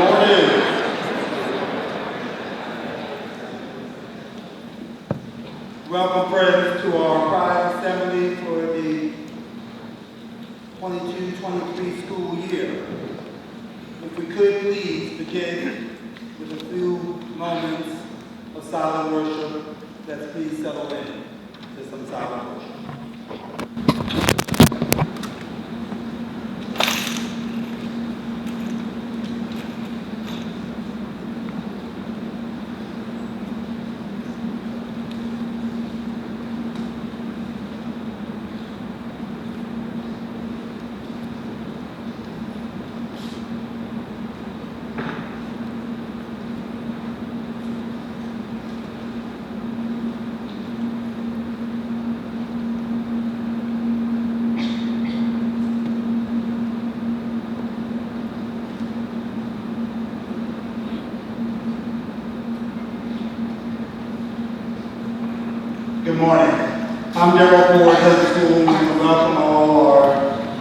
morning. Welcome, friends, to our Pride Assembly for the 22-23 school year. If we could please begin with a few moments of silent worship. Let's please settle in to some silent worship. Good morning. I'm Darrell Ford, head of school, and we welcome all our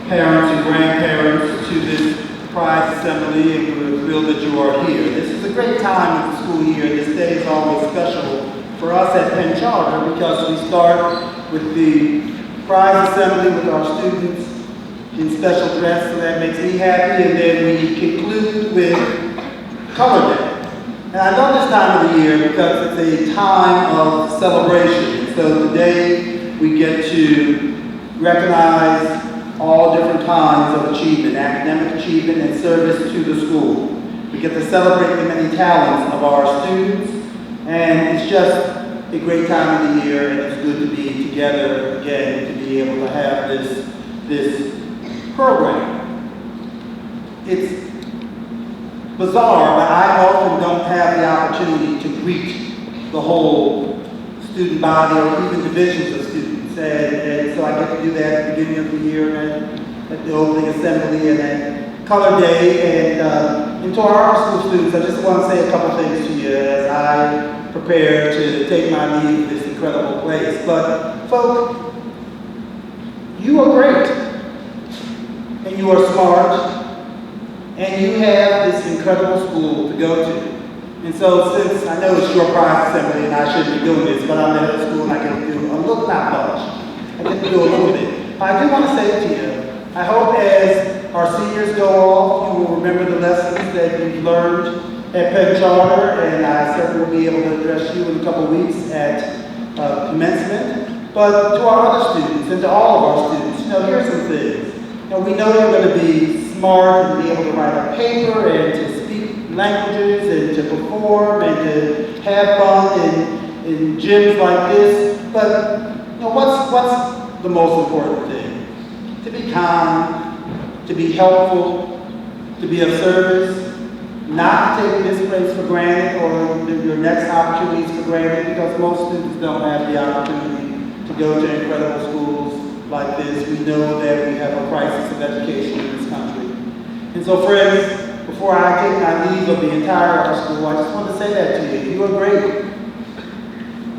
parents and grandparents to this Pride Assembly, and we're thrilled that you are here. This is a great time of the school year. This day is always special for us at Penn Charter because we start with the Pride Assembly with our students in special dress, so that makes me happy, and then we conclude with Color Day. And I love this time of the year because it's a time of celebration. So today we get to recognize all different kinds of achievement, academic achievement and service to the school. We get to celebrate the many talents of our students, and it's just a great time of the year, and it's good to be together again to be able to have this program. It's bizarre, but I often don't have the opportunity to greet the whole student body or even divisions of students. And so I get to do that at the beginning of the year and at the opening assembly and at Color Day. And to our school students, I just want to say a couple things to you as I prepare to take my leave of this incredible place. But folks, you are great, and you are smart, and you have this incredible school to go to. And so since I know it's your Pride Assembly and I shouldn't be doing this, but I'm at school and I get to do a little, not much, I get to do a little bit. But I do want to say to you, I hope as our seniors go off, you will remember the lessons that you've learned at Penn Charter, and I certainly will be able to address you in a couple weeks at commencement. But to our other students and to all of our students, here's some things. We know you're going to be smart and be able to write a paper and to speak languages and to perform and to have fun in gyms like this. But what's the most important thing? To be kind, to be helpful, to be of service, not to take this place for granted or your next opportunities for granted, because most students don't have the opportunity to go to incredible schools like this. We know that we have a crisis of education in this country. And so friends, before I take my leave of the entire school, I just want to say that to you. You are great.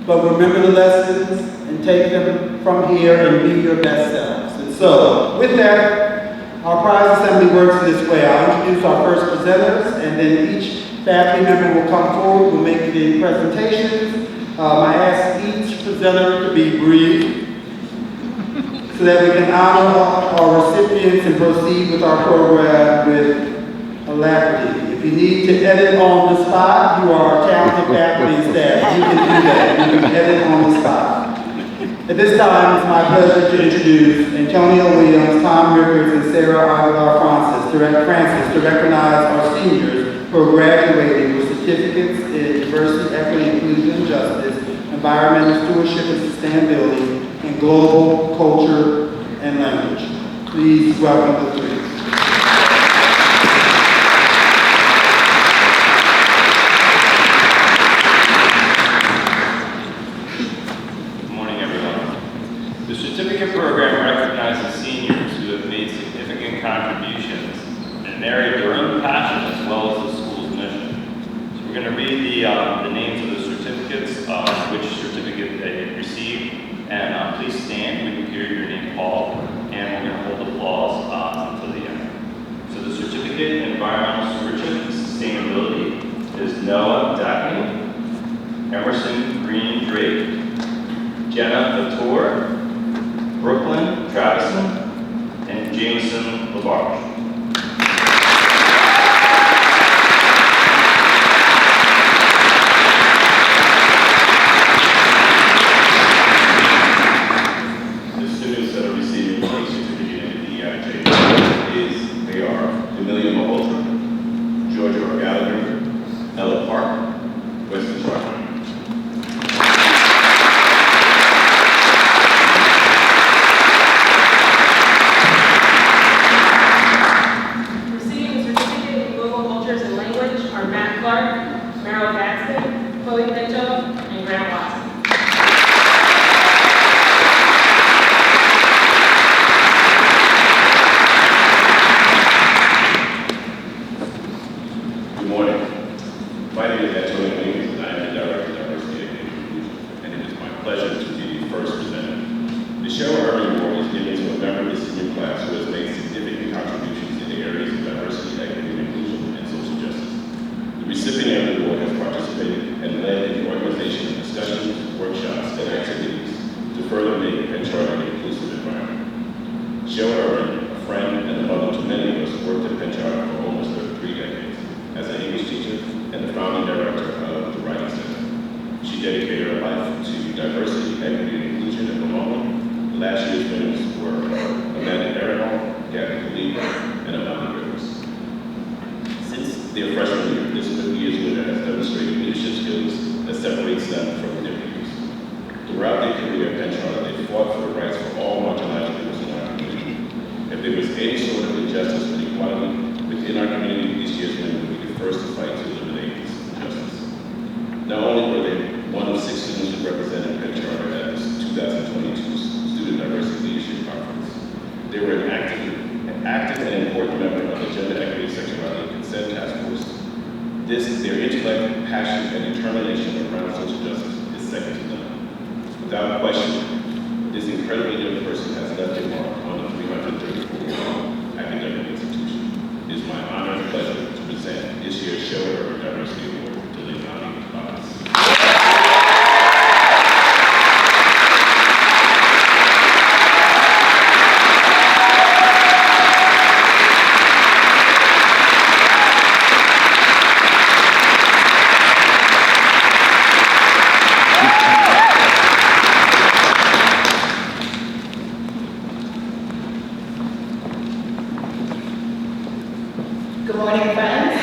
But remember the lessons and take them from here and be your best selves. And so, with that, our Pride Assembly works this way. I'll introduce our first presenters, and then each faculty member will come forward, will make the presentations. I ask each presenter to be brief so that we can honor our recipients and proceed with our program with alacrity. If you need to edit on the spot, you are talented faculty and staff. You can do that. You can edit on the spot. At this time, it's my pleasure to introduce Antonio Williams, Tom Rivers, and Sarah Aguilar Francis to recognize our seniors who are graduating with certificates in diversity, equity, inclusion, and justice, environmental stewardship and sustainability, and global culture and language. Please welcome the three. The certificate program recognizes seniors who have made significant contributions in an area of their own passion as well as the school's mission. So we're going to read the names of the certificates, which certificate they received, and please stand when you hear your name called, and we're going to hold applause until the end. So the certificate in environmental stewardship and sustainability Samantha Tour, Brooklyn Travison, and Jameson LaBarge. The students that are receiving the certificate in the EIJ they are Amelia Malhotra, Georgia R. Gallagher, Ella Park, Weston Charter. Penn Charter an inclusive environment. Cheryl, a friend and a mother to many of us, worked at Penn Charter for almost 3 decades as an English teacher and the founding director of the Writing Center. She dedicated her life to diversity, equity, and inclusion and belonging. Last year's winners were Amanda Arenal, Gabby Khalid, and Amanda Rivers. Since their freshman year, this 5th year's winner has demonstrated leadership skills that separates them from their peers. Throughout their career at Penn Charter, they fought for the rights for all marginalized groups in our community. If there was any sort of injustice or inequality within our community, this year's winner would be the first to fight to eliminate this injustice. Not only were they one of 6 students who represented Penn Charter at the 2022 Student Diversity Leadership Conference, they were an active and important member of the Gender Equity, Sexuality, and Consent Task Force. Their intellect, passion, and determination around social justice is second to none. Without question, this incredibly young person has left a mark on the 334 academic institution. It is my honor and pleasure to present this year's Show Diversity Award to Leilani Abbas. Good morning, friends.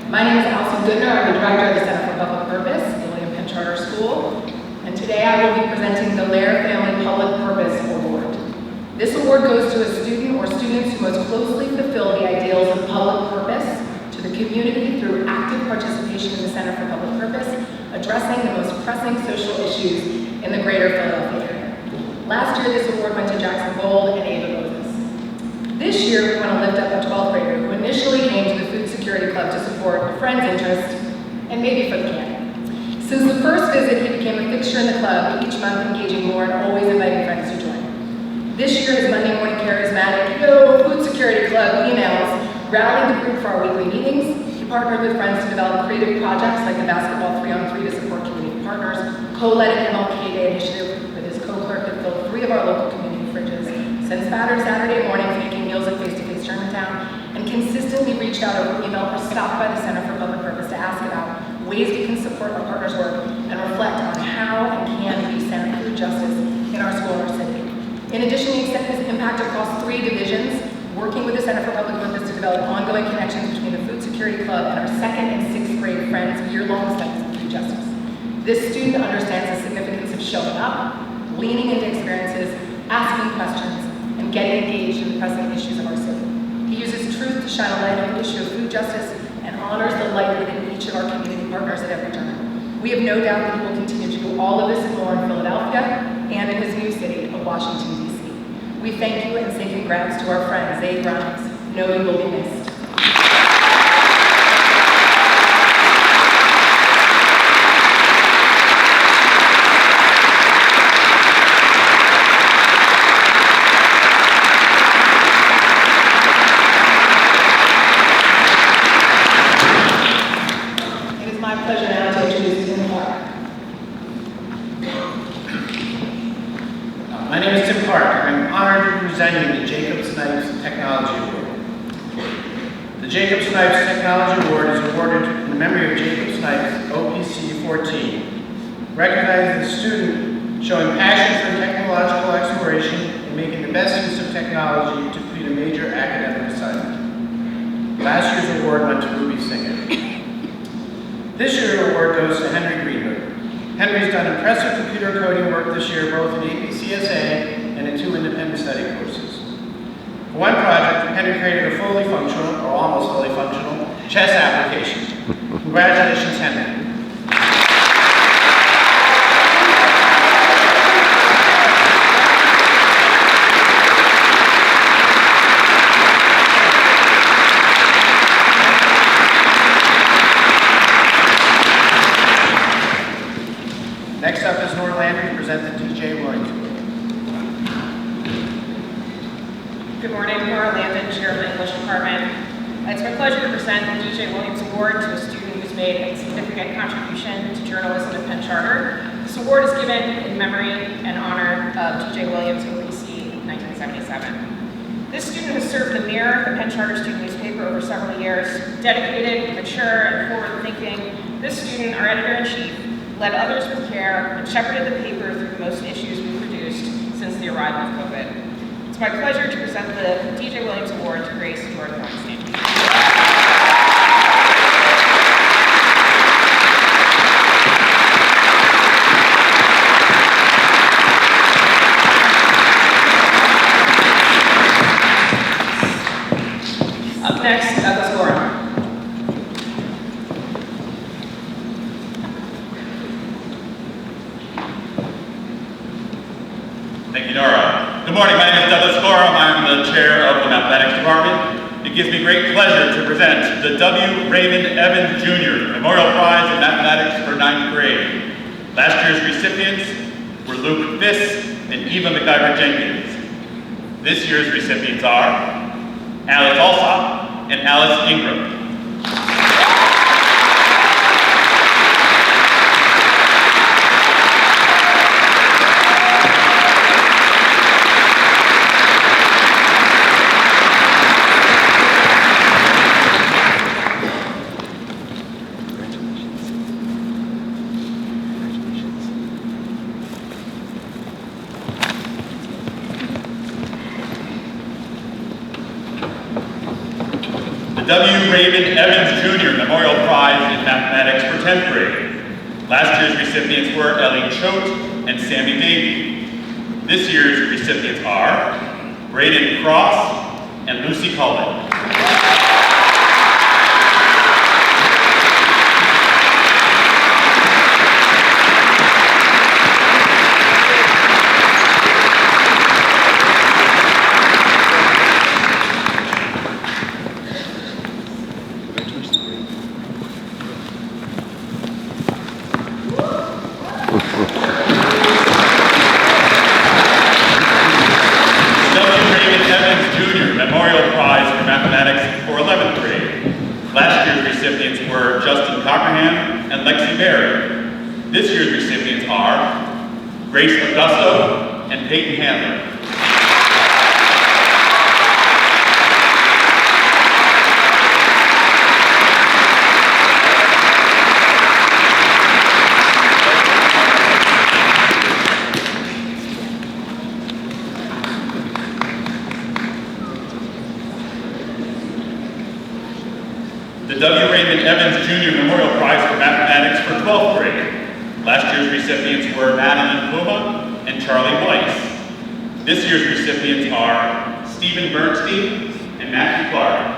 My name is Allison Goodner. I'm the director of the Center for Public Purpose, the William Penn Charter School. And today I will be presenting the Lair Family Public Purpose Award. This award goes to a student or students who most closely fulfill the ideals of public purpose to the community through active participation in the Center for Public Purpose, addressing the most pressing social issues in the greater Philadelphia area. Last year, this award went to Jackson Gold and Ava Moses. This year, we want to lift up a 12th grader who initially came to the Food Security Club to support a friend's interest and maybe for the candy. Since the first visit, he became a fixture in the club, each month engaging more and always inviting friends to join. This year, his Monday morning charismatic, "Yo, Food Security Club" emails rallied the group for our weekly meetings. He partnered with friends to develop creative projects like the basketball 3-on-3 to support community partners, co-led an MLK Day initiative with his co-clerk to fill 3 of our local community fridges, sent spattered Saturday mornings making meals at Face-to-Face Germantown, and consistently reached out over email or stopped by the Center for Public Purpose to ask about ways we can support our partners' work and reflect on how and can we center food justice in our school and our city. In addition, he extended his impact across 3 divisions, working with the Center for Public Purpose to develop ongoing connections between the Food Security Club and our 2nd and 6th grade friends' year-long studies in food justice. This student understands the significance of showing up, leaning into experiences, asking questions, and getting engaged in the pressing issues of our city. He uses truth to shine a light on the issue of food justice and honors the light within each of our community partners at every turn. We have no doubt that he will continue to do all of this and more in Philadelphia and in his new city of Washington, D.C. We thank you and say congrats to our friend, Zay Grimes. Know you will be missed. My name is Tim Clark, and I'm honored to be presenting the Jacob Snipes Technology Award. The Jacob Snipes Technology Award is awarded in memory of Jacob Snipes, OPC 14, recognizing the student showing passion for technological exploration and making the best use of technology to complete a major academic assignment. Last year's award went to Ruby Singer. This year's award goes to Henry Greenwood. Henry's done impressive computer coding work this year, both in APCSA and in 2 independent study courses. For one project, Henry created a fully functional, or almost fully functional, chess application. Congratulations, Henry. Next up is Nora Landry to present the DJ Williams Award. Good morning, Nora Landon, Chair of the English Department. It's my pleasure to present the DJ Williams Award to a student who's made a significant contribution to journalism at Penn Charter. This award is given in memory and honor of DJ Williams, OPC 1977. This student has served the Mirror, the Penn Charter student newspaper, over several years. Dedicated, mature, and forward-thinking, this student, our editor-in-chief, led others with care, and shepherded the paper through the most issues we've produced since the arrival of COVID. It's my pleasure to present the DJ Williams Award to Grace Jordan Weinstein. Up next, Douglas Gorham. Thank you, Nora. Good morning, my name is Douglas Gorham. I'm the chair of the mathematics department. It gives me great pleasure to present the W. Raymond Evans Jr. Memorial Prize in Mathematics for 9th grade. Last year's recipients were Luke Fiss and Eva McIver Jenkins. This year's recipients are Alex Alsop and Alice Ingram. W. Raymond Evans Jr. Memorial Prize in Mathematics for 10th grade. Last year's recipients were Ellie Choate and Sammy Davey. This year's recipients are Braden Cross and Lucy Cullen. This year's recipients are Grace Augusto and Peyton Handler. The W. Raymond Evans Jr. Memorial Prize for Mathematics for 12th grade. Last year's recipients were Madeline Puma and Charlie Weiss. This year's recipients are Stephen Bernstein and Matthew Clark.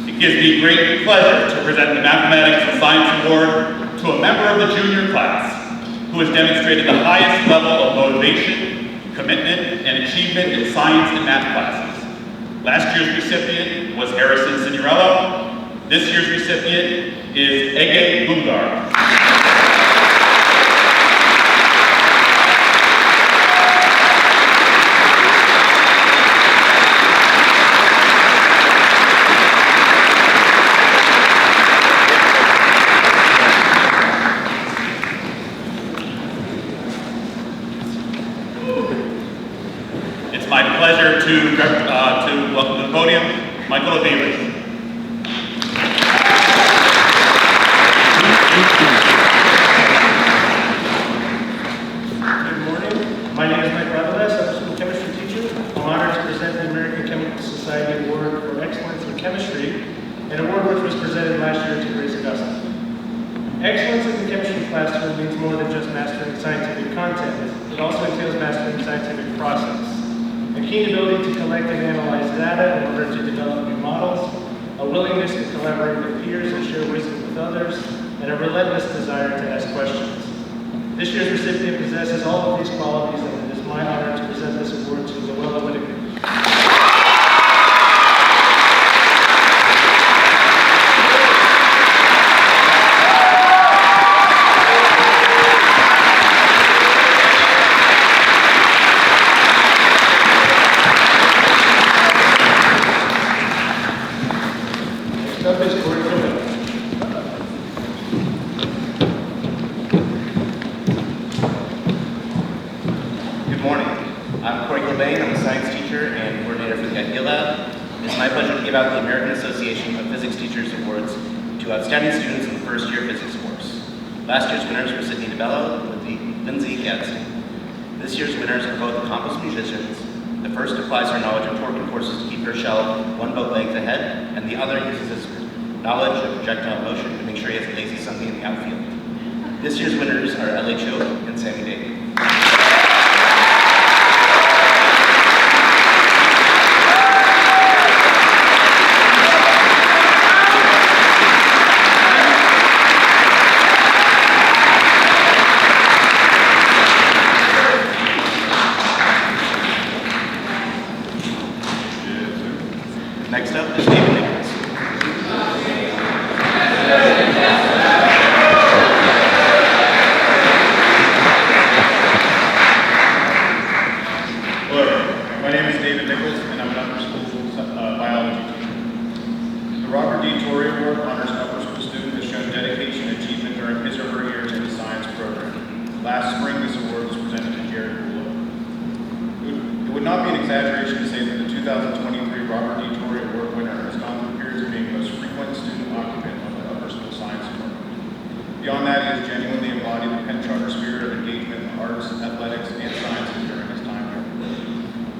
It gives me great pleasure to present the Mathematics and Science Award to a member of the junior class who has demonstrated the highest level of motivation, commitment, and achievement in science and math classes. Last year's recipient was Harrison Signorello. This year's recipient is Ege Bungar. Excellence in the chemistry classroom means more than just mastering scientific content. It also entails mastering scientific process. A keen ability to collect and analyze data in order to develop new models, a willingness to collaborate with peers and share wisdom with others, and a relentless desire to ask questions. This year's recipient possesses all of these qualities, and it is my honor to present this award to Luella Whitaker. Outstanding students in the first year physics course. Last year's winners were Sydney DeBello and Lindsay Gadsden. This year's winners are both accomplished musicians. The first applies her knowledge of torque courses to keep her shell one boat length ahead, and the other uses his knowledge of projectile motion to make sure he has a lazy Sunday in the outfield. This year's winners are Ellie Cho and Sammy Davey. Next up is David Nichols. Hello, my name is David Nichols, and I'm an upper school biology teacher. The Robert D. Torrey Award honors an upper school student who has shown dedication and achievement during his or her years in the science program. Last spring, this award was presented to Jared Bulow. It would not be an exaggeration to say that the 2023 Robert D. Torrey Award winner has gone through periods of being the most frequent student occupant of the upper school science program. Beyond that, he has genuinely embodied the Penn Charter spirit of engagement in arts, athletics, and sciences during his time here.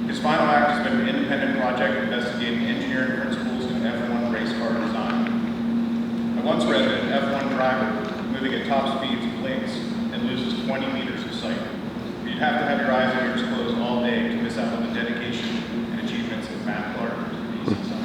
His final act has been an independent project investigating engineering principles in F1 race car design. I once read that an F1 driver moving at top speeds blinks and loses 20 meters of sight. You'd have to have your eyes and ears closed all day to miss out on the dedication and achievements of Matt Clark to peace and science.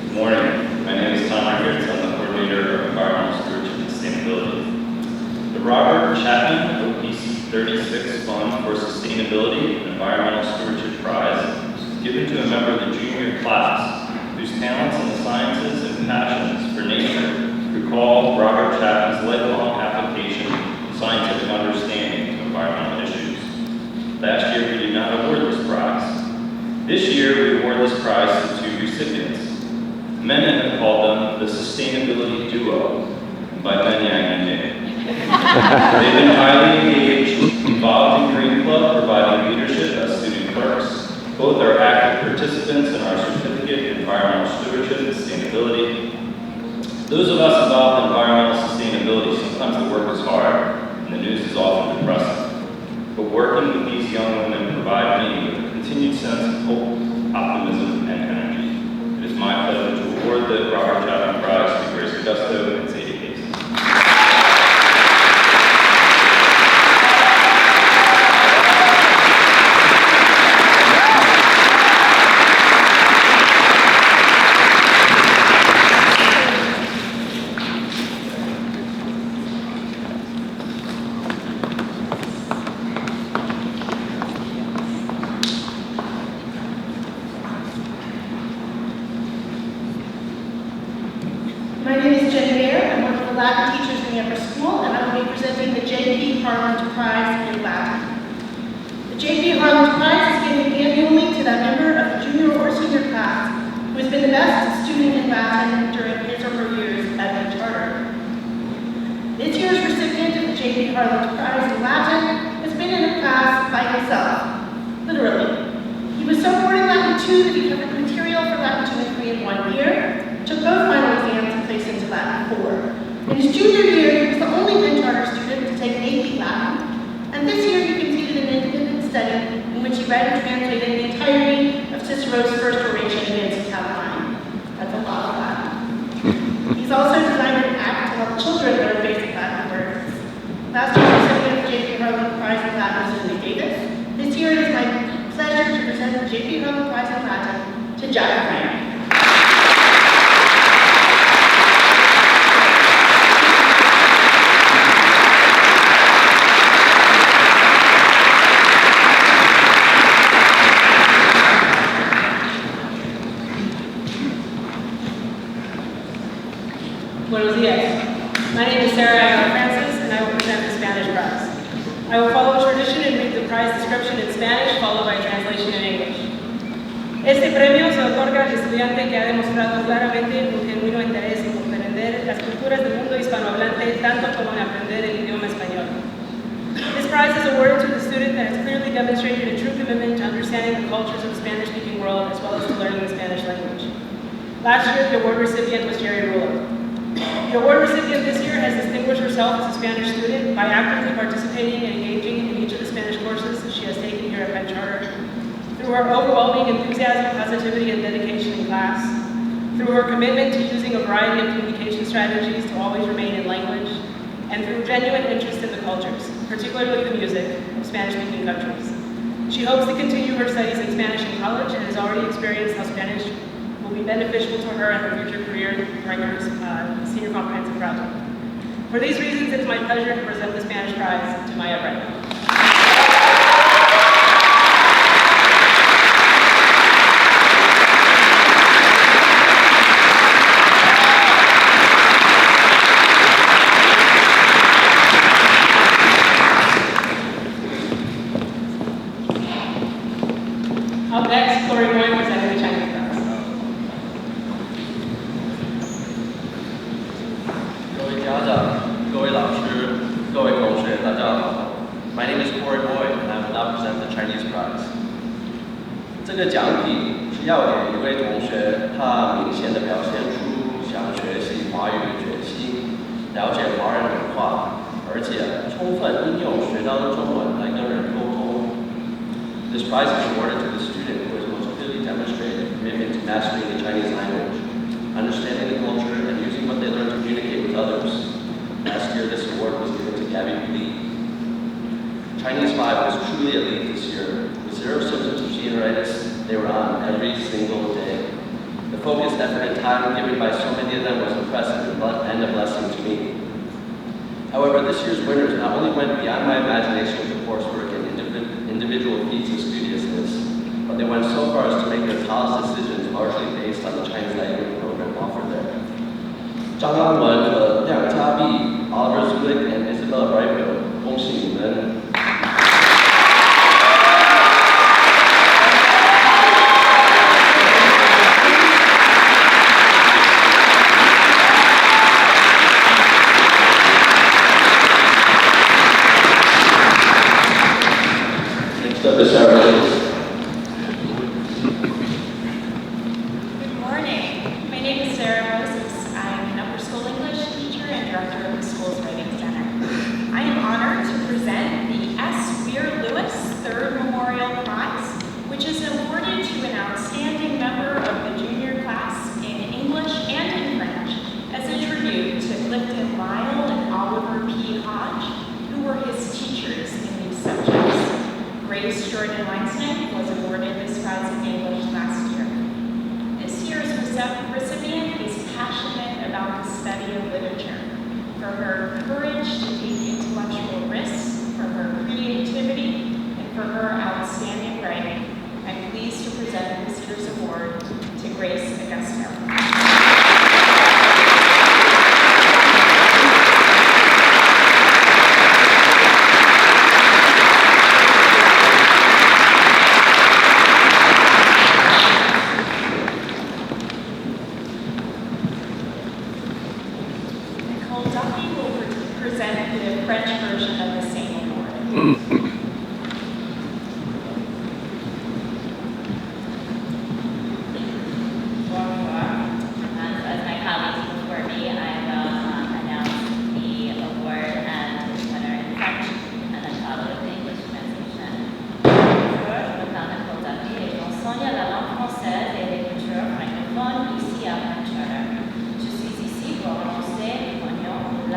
Good morning. My name is Tom Ricketts. I'm the coordinator of environmental stewardship and sustainability. The Robert Chapman OPC 36 Fund for Sustainability and Environmental Stewardship Prize is given to a member of the junior class whose talents in the sciences and passions for nature recall Robert Chapman's lifelong application of scientific understanding of environmental issues. Last year, we did not award this prize. This year, we award this prize to two recipients. Many have called them the Sustainability Duo, and by many I mean me. They've been highly engaged, involved in Green Club, providing leadership as student clerks. Both are active participants in our certificate in environmental stewardship and sustainability. Those of us involved in environmental sustainability, sometimes the work is hard and the news is often depressing. But working with these young women provide me with a continued sense of hope, optimism, and energy. It is my pleasure to award the Robert Chapman Prize to Grace Augusto and Sadie Casey. My name is Jenny Mayer. I'm one of the Latin teachers in the upper school, and I will be presenting the J.P. Harland Prize in Latin. The J.P. Harland Prize is given annually to that member of the junior or senior class who has been the best student in Latin during his or her years at Penn Charter. This year's recipient of the J.P. Harland Prize in Latin has been in a class by himself, literally. He was so bored in Latin 2 that he covered material for Latin 2 and 3 in 1 year, took both final exams and placed into Latin He's also designed an app to help children learn basic Latin words. Last year's recipient of the J.P. Harlan Prize in Latin was Cindy Davis. This year it is my pleasure to present the J.P. Harlan Prize in Latin to Jack Frank. Buenos dias. My name is Sarah Francis, and I will present the Spanish prize. I will follow tradition and read the prize description in Spanish, followed by translation in English. Este premio se otorga al estudiante que ha demostrado claramente un genuino interés en comprender las culturas del mundo hispanohablante, tanto como en aprender el idioma español. This prize is awarded to the student that has clearly demonstrated a true commitment to understanding the cultures of the Spanish-speaking world, as well as to learning the Spanish language. Last year, the award recipient was Jerry Rulo. The award recipient this year has distinguished herself as a Spanish student by actively participating and engaging in each of the Spanish courses she has taken here at Penn Charter, through her overwhelming enthusiasm, positivity, and dedication in class, through her commitment to using a variety of communication strategies to always remain in language, and through genuine interest in the cultures, particularly the music, of Spanish-speaking countries. She hopes to continue her studies in Spanish in college and has already experienced how Spanish will be beneficial to her and her future career during her senior comprehensive project. For these reasons, it is my pleasure to present the Spanish prize to Maya Brett. Up next, Corey Boyd presenting the Chinese prize. 各位家长、各位老师、各位同学，大家好。My name is Corey Boyd, and I will now present the Chinese prize. 这个奖品是要给一位同学，他明显的表现出想学习华语的决心，了解华人文化，而且充分应用学到的中文来跟人沟通。This prize is awarded to the student who has most clearly demonstrated a commitment to mastering the Chinese language, understanding the culture, and using what they learn to communicate with others. Last year, this award was given to Gabby Lee. Chinese 5 was truly elite this year. With 0 symptoms of senioritis, they were on every single day. The focused effort and time given by so many of them was impressive and a blessing to me. However, this year's winners not only went beyond my imagination with the coursework and individual feats of studiousness, but they went so far as to make their college decisions largely based on the Chinese language program offered there. 张安文和梁嘉碧、Oliver Zulik and Isabella Brightfield，恭喜你们！ The ceremonies. Good morning. My name is Sarah Moses. I am an upper school English teacher and director of the school's writing center. I am honored to present the S. Weir Lewis Third Memorial Prize, which is awarded to an outstanding member of the junior class in English and in French as a tribute to Clifton Lyle and Oliver P. Hodge, who were his teachers in these subjects. Grace Jordan Weinstein was awarded this prize in English last year. This year's recipient is passionate about the study of literature, for her courage to take intellectual risks, for her creativity, and for her outstanding writing. I'm pleased to present this year's award to Grace Augusto.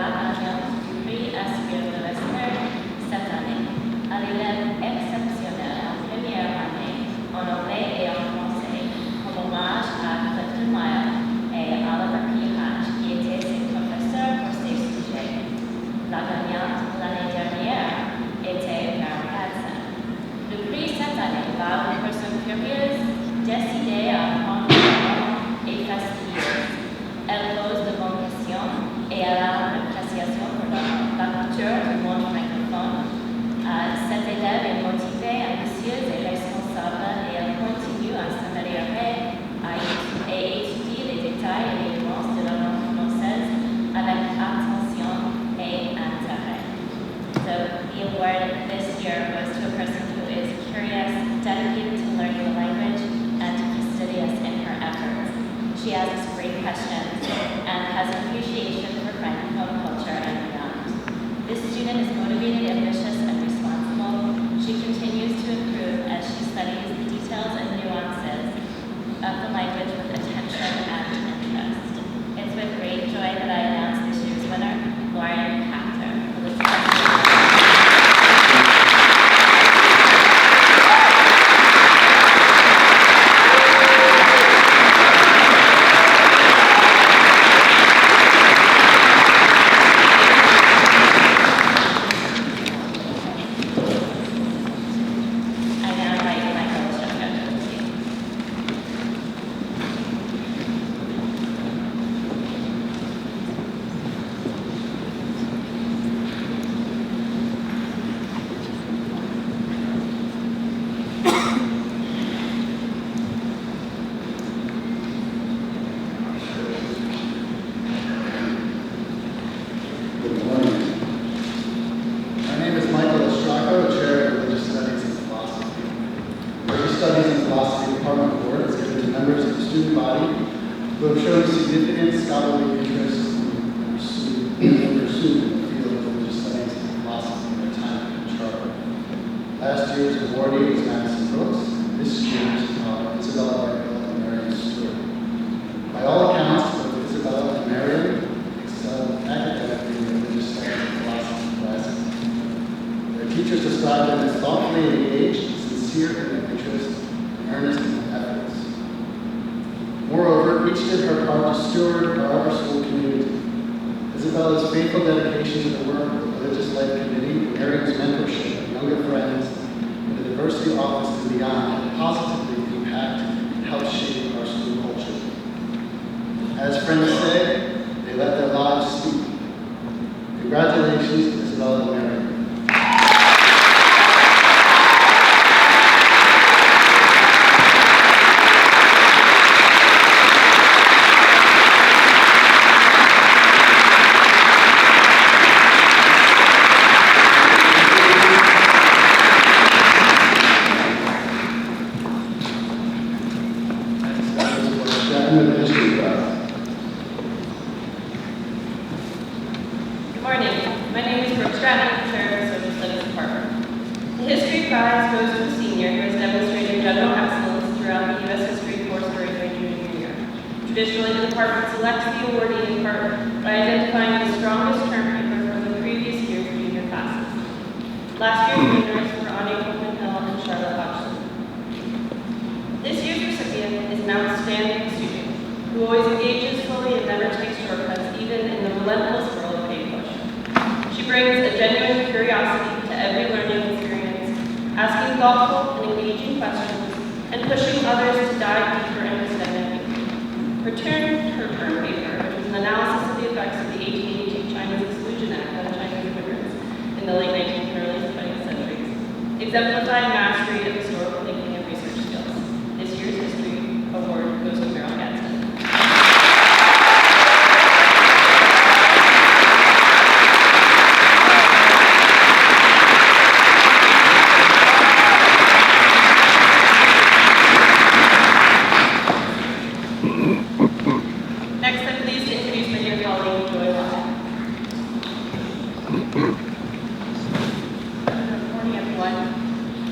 la alliance du prix Aspire de l'Esther cette année. À l'élève exceptionnelle en première année, en anglais et en français, en hommage à Clifton Meyer et Oliver P. Hatch, qui étaient ses professeurs pour ces sujets. La gagnante l'année dernière était Mary Gadsden. Le prix cette année va aux personnes curieuses, décidées à apprendre et fastidieuse. Elle pose de bonnes questions et elle a une appréciation pour la culture du monde francophone. Cette élève est motivée, ambitieuse et responsable et elle continue à s'améliorer et étudier les détails et les nuances de la langue française avec attention et intérêt. So the award this year goes to a person who is curious, dedicated to learning the language, and fastidious in her efforts. She asks great questions and has appreciation for Francophone culture and beyond. This student is motivated, ambitious, and responsible. She continues to improve as she studies the details and nuances of the language with attention and interest. It's with great joy that I announce this year's winner, Lauren Hector.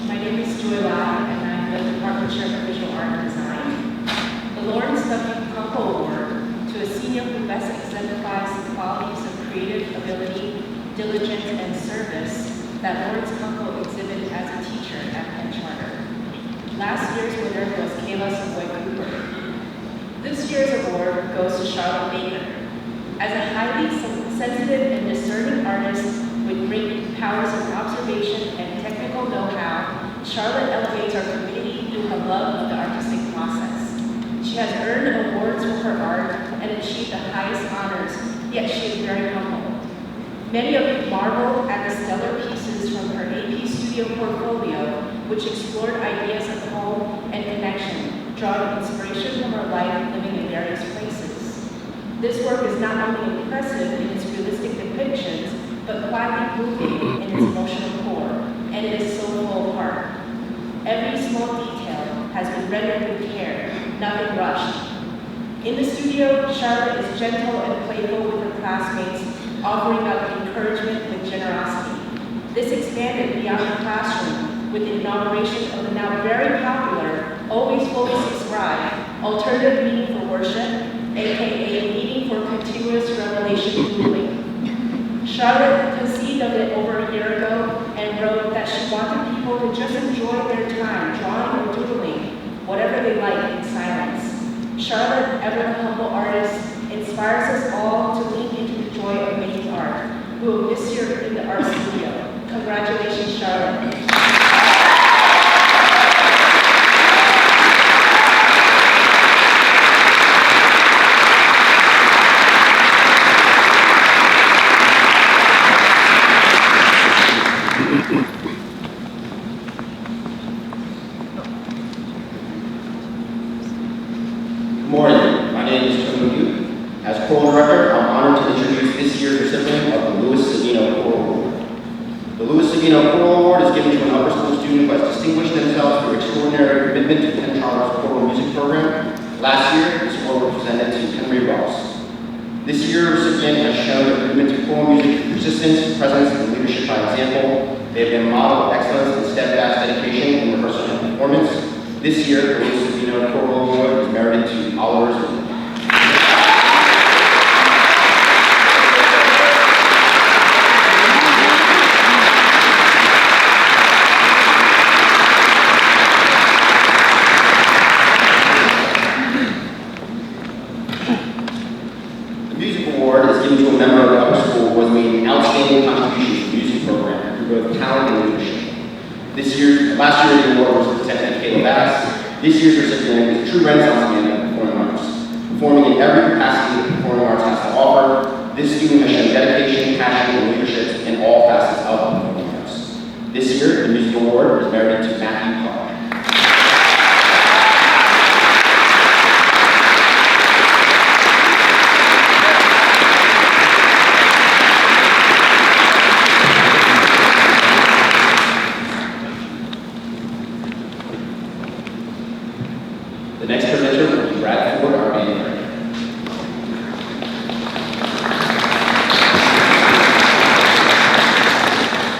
My name creative ability, diligence, and service that Lawrence Kunkel exhibited as a teacher at Penn Charter. Last year's winner was Kayla Savoy Cooper. This year's award goes to Charlotte Baker. As a highly sensitive and discerning artist with great powers of observation and technical know-how, Charlotte elevates our community through her love of the artistic process. She has earned awards for her art and achieved the highest honors, yet she is very humble. Many of you marvel at the stellar pieces from her AP Studio portfolio, which explored ideas of home and connection, drawing inspiration from her life living in various places. This work is not only impressive in its realistic depictions, but quietly moving in its emotional core, and it is so full of heart. Every small detail has been rendered with care, nothing rushed. In the studio, Charlotte is gentle and playful with her classmates, offering up encouragement with generosity. This expanded beyond the classroom with the inauguration of the now very popular, always fully subscribed, alternative meaning for worship, aka meaning for continuous revelation dueling. Charlotte conceived of it over a year ago and wrote that she wanted people to just enjoy their time drawing or doodling, whatever they like in silence. Charlotte, ever the humble artist, inspires us all to lean into the joy of making art, who will miss you in the art studio. Congratulations, Charlotte. Good morning. My name is Tony Yu. As choral director, I'm honored to introduce this year's recipient of the Louis Savino Choral Award. The Louis Savino Choral Award is given to an upper school student who has distinguished themselves through extraordinary commitment to Penn Charter's choral music program. Last year, this award was presented to Henry Ross. This year's recipient has shown their commitment to choral music through persistence, presence, and leadership by example. They have been a model of excellence and steadfast dedication in rehearsal and performance. This year, the Louis Savino Choral Award is merited to Oliver Zimmerman. The music award is given to a member of the upper school who has made an outstanding contribution to the music program through both talent and leadership. Last year, the award was presented to Caleb Bass. This year's recipient is a true renaissance man of performing arts, performing in every capacity that performing arts has to offer. This student has shown dedication, passion, and leadership in all facets of the performing arts. This year, the music award is merited to Matthew Clark. The next presenter will be Brad Ford, our band director.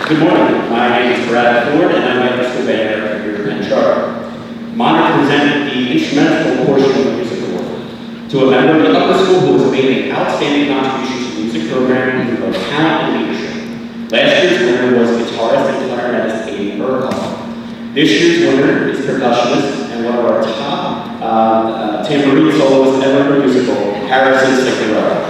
Good morning. My name is Brad Ford, and I'm the school band director here at Penn Charter. I'm honored to present the instrumental portion of the music award to a member of the upper school who has made an outstanding contribution to the music program through both talent and leadership. Last year's winner was guitarist and clarinetist Amy Burkhoff. This year's winner is percussionist and one of our top tambourine soloists ever in the musical, Harrison Ciccarello.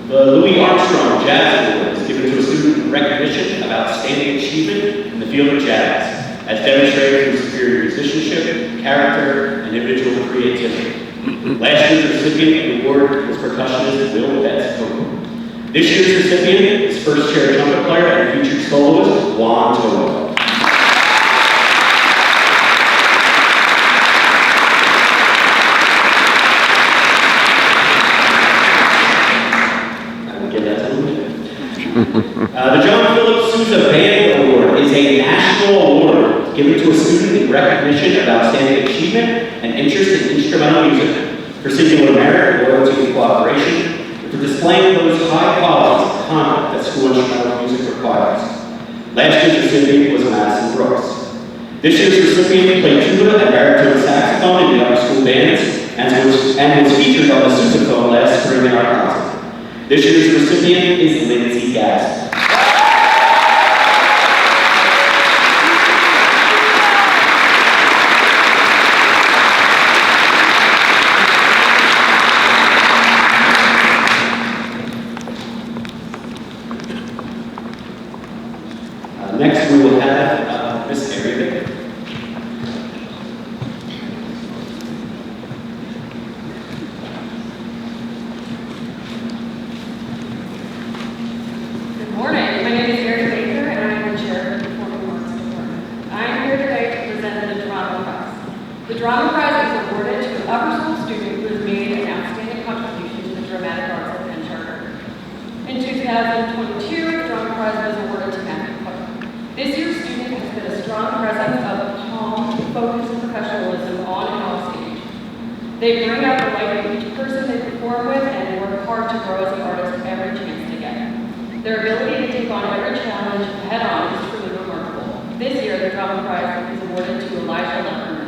The Louis Armstrong Jazz Award is given to a student with recognition of outstanding achievement in the field of jazz, as demonstrated through superior musicianship, character, and individual creativity. Last year's recipient of the award was percussionist Will Betts-Coker. This year's recipient is first chair trumpet player and featured soloist Juan Toro. The John Philip Sousa Band Award is a national award given to a student in recognition of outstanding achievement and interest in instrumental music for singular merit, loyalty, and cooperation, for display displaying those high qualities of conduct that school instrumental music requires. Last year's recipient was Madison Brooks. This year's recipient played tuba and baritone saxophone in the upper school bands and was featured on the sousaphone last spring in our concert. This year's recipient is Lindsay Gass. Next, we will have Miss Mary Vick. Good morning. My name is Mary Baker, and I am the chair of the Performing Arts Department. I am here today to present the Drama Prize. The Drama Prize is awarded to an upper school student who has made an outstanding contribution to the dramatic arts of Penn Charter. In 2022, the Drama Prize was awarded to Matthew. This year's student has been a strong presence of calm, focus, and professionalism on and off stage. They bring out the light of each person they perform with and work hard to grow as an artist every chance they get. Their ability to take on every challenge head on is truly remarkable. This year, the Drama Prize is awarded to Elijah Lepperman.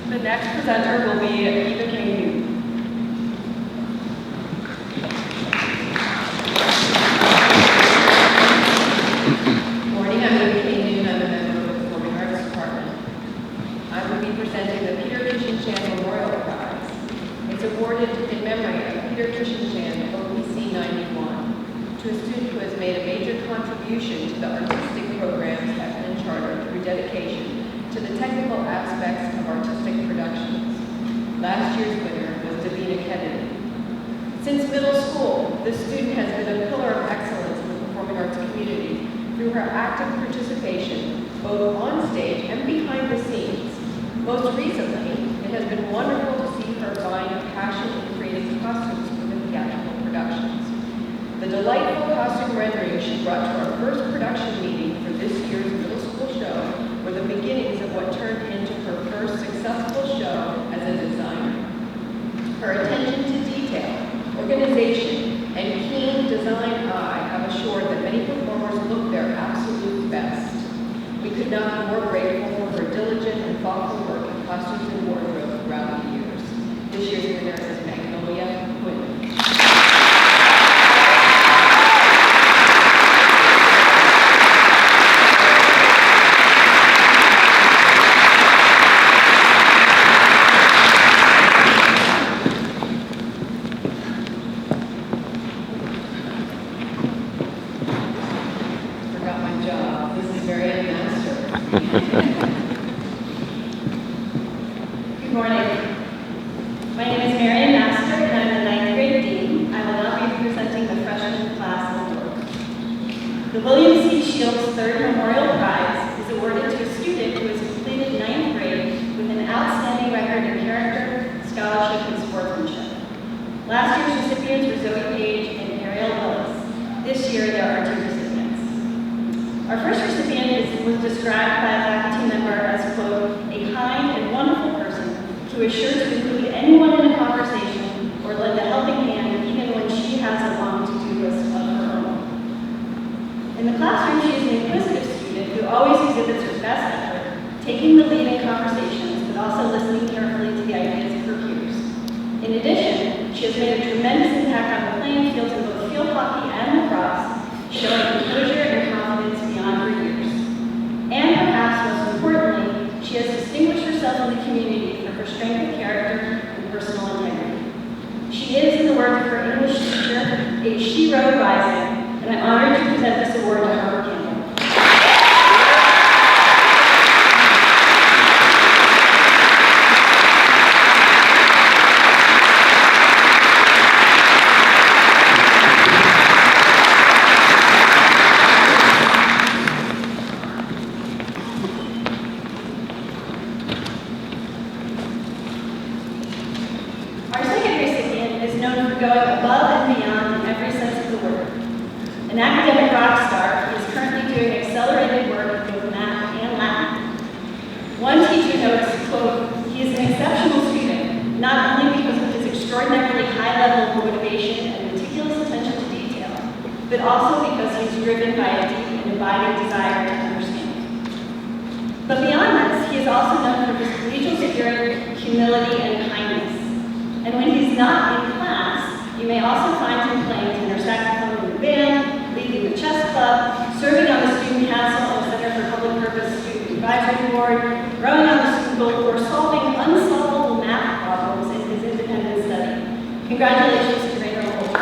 The next presenter will be Eva King. Good morning, I'm Eva King. I'm a member of the Performing Arts Department. I will be presenting the Peter Kishinchan Memorial Prize. It's awarded in memory of Peter Kishinchan, OPC 91, to a student who has made a major contribution to the artistic programs at Penn Charter through dedication to the technical aspects of artistic productions. Last year's winner was Davina Kennedy. Since middle school, this student has been a pillar of excellence in the performing arts community through her active participation, both on stage and behind the scenes. Most recently, it has been wonderful to see her vying a passion in creating costumes for the theatrical productions. The delightful costume renderings she brought to our first production meeting for this year's middle school show were the beginnings of what turned into her first successful show as a designer. Her attention to detail, organization, and keen design eye have assured that many performers look their absolute best. We could not be more grateful for her diligent and thoughtful work in costumes and wardrobe throughout the years. This year's winner is Magnolia Quinn. Good morning. My name is Marian Master, and I'm the 9th grade dean. I will now be presenting the freshman class award. The William C. Shields Third Memorial Prize is awarded to a student who has completed 9th grade with an outstanding record in character, scholarship, and sportsmanship. Last year's recipients were Zoe Page and Ariel Willis. This year, there are 2 recipients. Our first recipient was described by a faculty member as, quote, a kind and wonderful person who is sure to include anyone in a conversation or lend a helping hand even when she has a long to-do list of her own. In the classroom, she is an inquisitive student who always exhibits her best effort, taking the lead in conversations, but also listening carefully to the ideas of her peers. In addition, she has made a tremendous impact on the playing fields in both field hockey and lacrosse, showing composure and confidence beyond her years. And perhaps most importantly, she has distinguished herself in the community for her strength of character and personal integrity. She is, in the words of her English teacher, a she-wrote rising, and I'm honored to present this award to her Campbell. going above and beyond in every sense of the word. An academic rock star, he is currently doing accelerated work in both math and Latin. One teacher notes, quote, "He is an exceptional student, not only because of his extraordinarily high level of motivation and meticulous attention to detail, but also because he is driven by a deep and abiding desire to understand." But beyond this, he is also known for his collegial spirit, humility, and kindness. And when he's not in class, you may also find him playing tenor saxophone in the band, leading the chess club, serving on the student council and Center for Public Purpose Student Advisory Board, rowing on the school boat, or solving unsolvable math problems in his independent study. Congratulations to Raymond Holt.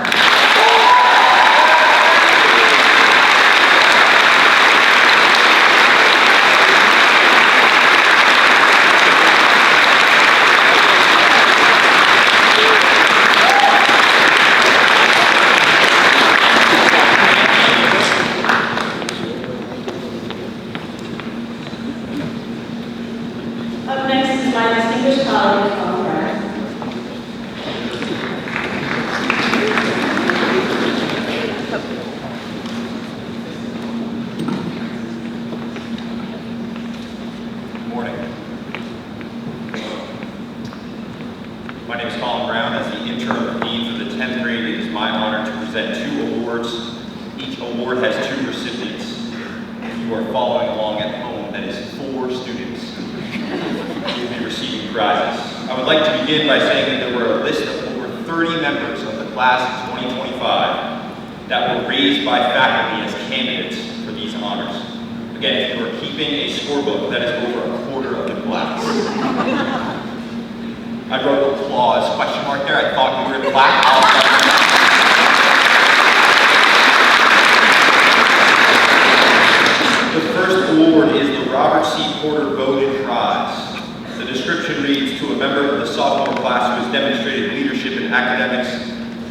Up next is my distinguished colleague, Tom Brown. Good morning. My name is Colin Brown. As the interim dean for the 10th grade, it is my honor to present 2 awards. Each award has 2 recipients. If you are following along at home, that is 4 students who will be receiving prizes. I would like to begin by saying that there were a list of over 30 members of the class of 2025 that were raised by faculty as candidates for these honors. Again, if you are keeping a scorebook, that is over a quarter of the class. I wrote applause, question mark there. I thought you were in black. The first award is the Robert C. Porter Bowden Prize. The description reads, "To a member of the sophomore class who has demonstrated leadership in academics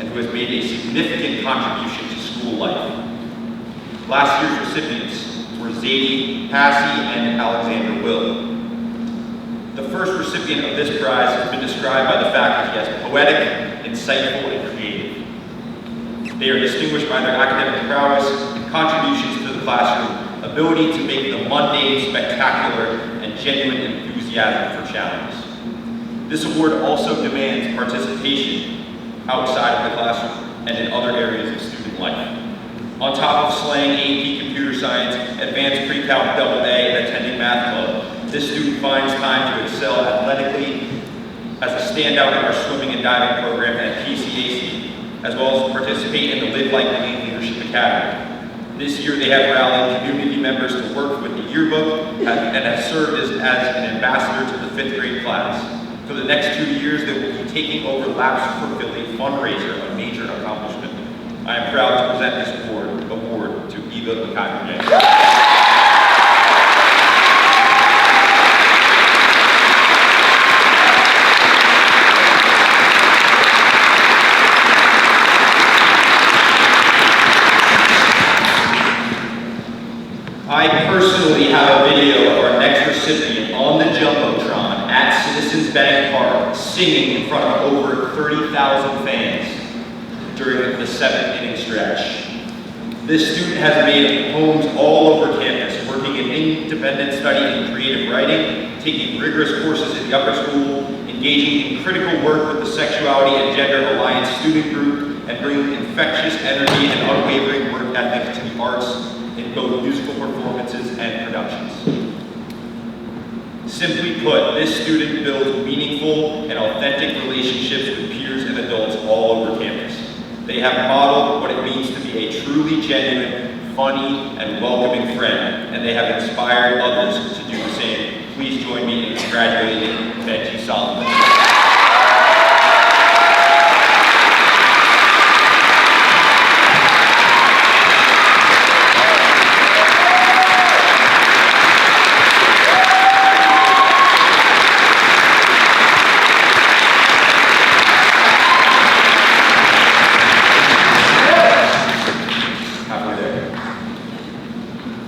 and who has made a significant contribution to school life." Last year's recipients were Zadie Passy and Alexander Will. The first recipient of this prize has been described by the faculty as poetic, insightful, and creative. They are distinguished by their academic prowess, contributions to the classroom, ability to make the mundane spectacular, and genuine enthusiasm for challenge. This award also demands participation outside of the classroom and in other areas of student life. On top of slaying AP Computer Science, Advanced Pre-Calc AA, and attending Math Club, this student finds time to excel athletically as a standout in our swimming and diving program at PCAC, as well as participate in the Live Like Lean Leadership Academy. This year they have rallied community members to work with the yearbook and have served as an ambassador to the 5th grade class. For the next 2 years, they will be taking over Laps for Philly fundraiser, a major accomplishment. I am proud to present this award to Eva McIver. I personally have a video of our next recipient on the Jumbotron at Citizens Bank Park singing in front of over 30,000 fans during the 7th inning stretch. This student has made homes all over campus, working in independent study and creative writing, taking rigorous courses in the upper school, engaging in critical work with the Sexuality and Gender Alliance student group, and bringing infectious energy and unwavering work ethic to the arts in both musical performances and productions. Simply put, this student builds meaningful and authentic relationships with peers and adults all over campus. They have modeled what it means to be a truly genuine, funny, and welcoming friend, and they have inspired others to do the same. Please join me in congratulating Benji Solomon.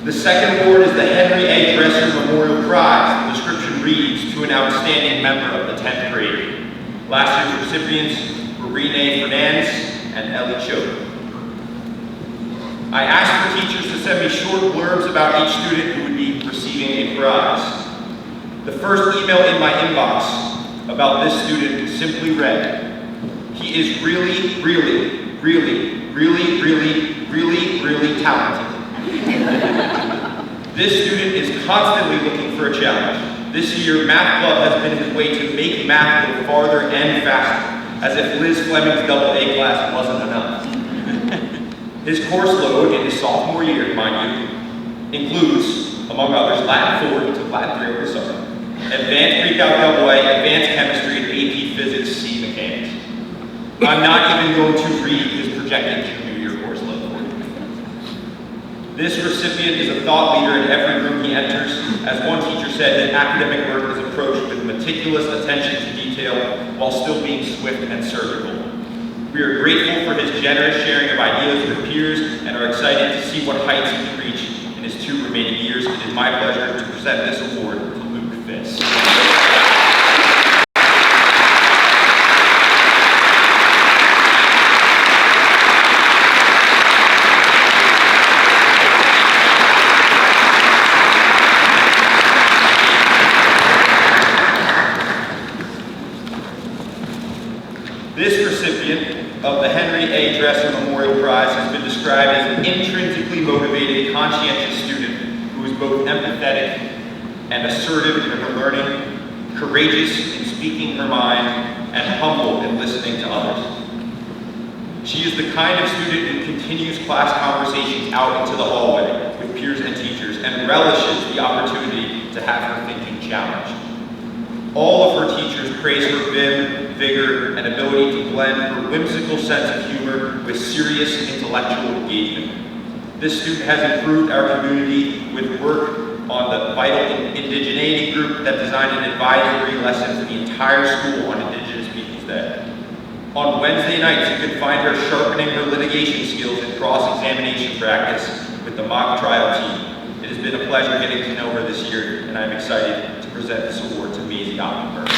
The second award is the Henry A. Dresser Memorial Prize. The description reads, "To an outstanding member of the 10th grade." Last year's recipients were Renee Fernandez and Ellie Choate. I asked for teachers to send me short blurbs about each student who would be receiving a prize. The first email in my inbox about this student simply read, "He is really, really, really, really, really, really, really talented." This student is constantly looking for a challenge. This year, Math Club has been his way to make math go farther and faster, as if Liz Fleming's double A class wasn't enough. His course load in his sophomore year, mind you, includes, among others, Latin 4, he took Latin 3 over the summer, Advanced Pre-Calc double A, Advanced Chemistry, and AP Physics C Mechanics. I'm not even going to read his projected junior year course load for you. This recipient is a thought leader in every room he enters. As one teacher said, his academic work is approached with meticulous attention to detail while still being swift and surgical. We are grateful for his generous sharing of ideas with peers and are excited to see what heights he can reach in his 2 remaining years. It is my pleasure to present this award to Luke Fisk. This recipient of the Henry A. Dresser Memorial Prize has been described as an intrinsically motivated, conscientious student who is both empathetic and assertive in her learning, courageous in speaking her mind, and humble in listening to others. She is the kind of student who continues class conversations out into the hallway with peers and teachers and relishes the opportunity to have her thinking challenged. All of her teachers praise her vim, vigor, and ability to blend her whimsical sense of humor with serious intellectual engagement. This student has improved our community with work on the Vital Indigeneity group that designed an advisory lesson for the entire school on Indigenous Peoples Day. On Wednesday nights, you can find her sharpening her litigation skills in cross-examination practice with the mock trial team. It has been a pleasure getting to know her this year, and I'm excited to present this award to Maisie Oppenberg.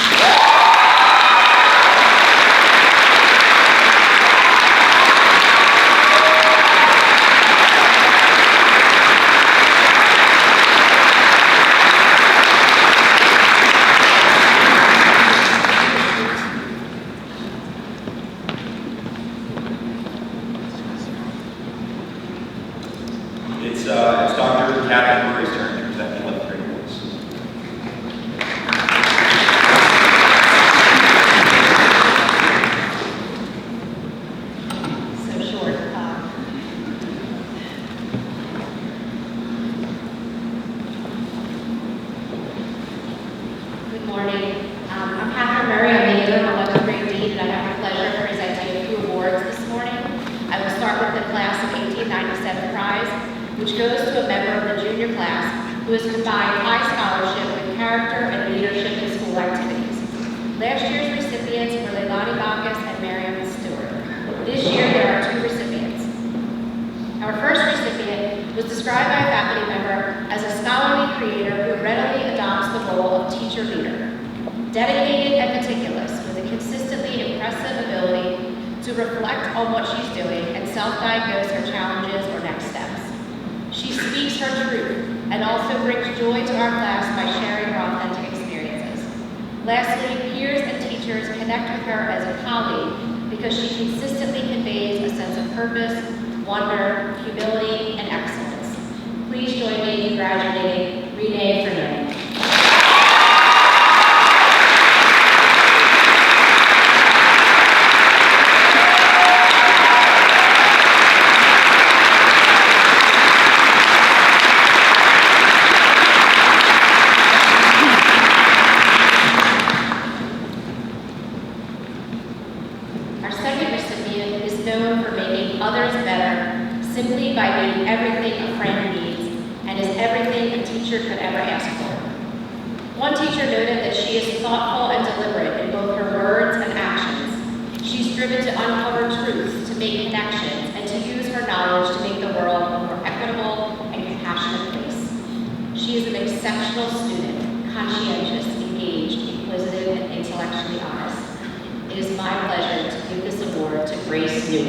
It's Dr. Catherine Murray's turn to present the 11th grade awards. So short. Good morning. I'm Catherine Murray. I'm the interim 11th grade lead, and I have the pleasure of presenting a few awards this morning. I will start with the class of 1897 prize, which goes to a member of the junior class who has combined high scholarship with character and leadership in school activities. Last year's recipients were Leilani Bacchus and Miriam Stewart. This year there are 2 recipients. Our first recipient was described by a faculty member as a scholarly creator who readily adopts the role of teacher leader. Dedicated and meticulous with a consistently impressive ability to reflect on what she's doing and self-diagnose her challenges or next steps. She speaks her truth and also brings joy to our class by sharing her authentic experiences. Lastly, peers and teachers connect with her as a colleague because she consistently conveys a sense of purpose, wonder, humility, and excellence. Please join me in congratulating Renee Fernandez. Our second recipient is known for making others better simply by being everything a friend needs and is everything a teacher could ever ask for. Grace Newell.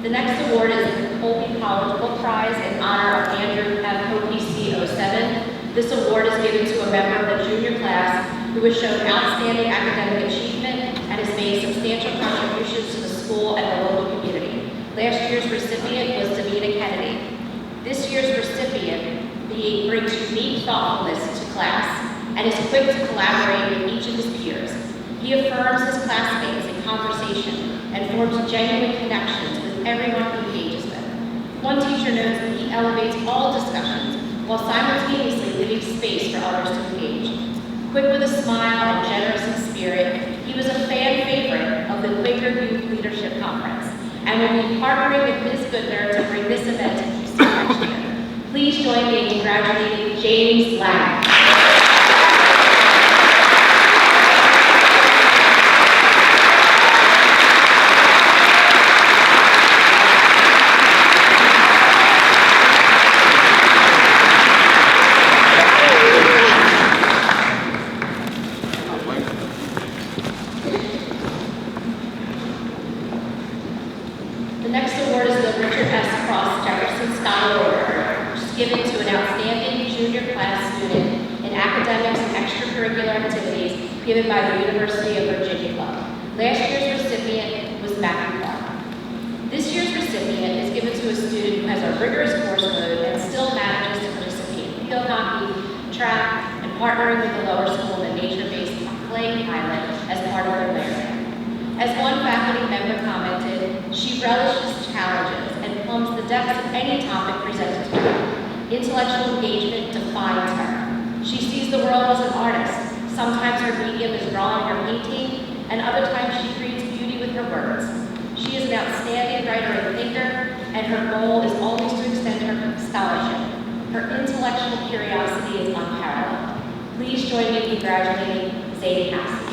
The next award is the Colby College Book Prize in honor of Andrew F. OPC 07. This award is given to a member of the junior class who has shown outstanding academic achievement and has made substantial contributions to the school and the local community. Last year's recipient was Davina Kennedy. This year's recipient brings unique thoughtfulness to class and is quick to collaborate with each of his peers. He affirms his classmates in conversation and forms genuine connections with everyone he engages with. One teacher knows that he elevates all discussions while simultaneously leaving space for others to engage. Quick with a smile and generous in spirit, he was a fan favorite of the Quaker Youth Leadership Conference and will be partnering with Ms. Goodner to bring this event to Houston next year. Please join me in congratulating James Lang. Given to an outstanding junior class student in academics and extracurricular activities given by the University of Virginia Club. Last year's recipient was Matthew Clark. This year's recipient is given to a student who has a rigorous course load and still manages to participate in field hockey, track, and partnering with the lower school in a nature-based play pilot as part of their learning. As one faculty member commented, she relishes challenges and plumbs the depths of any topic presented to her. Intellectual engagement defines her. She sees the world as an artist. Sometimes her medium is drawing or painting, and other times she creates beauty with her words. She is an outstanding writer and thinker, and her goal is always to extend her scholarship. Her intellectual curiosity is unparalleled. Please join me in congratulating Zadie Hassel.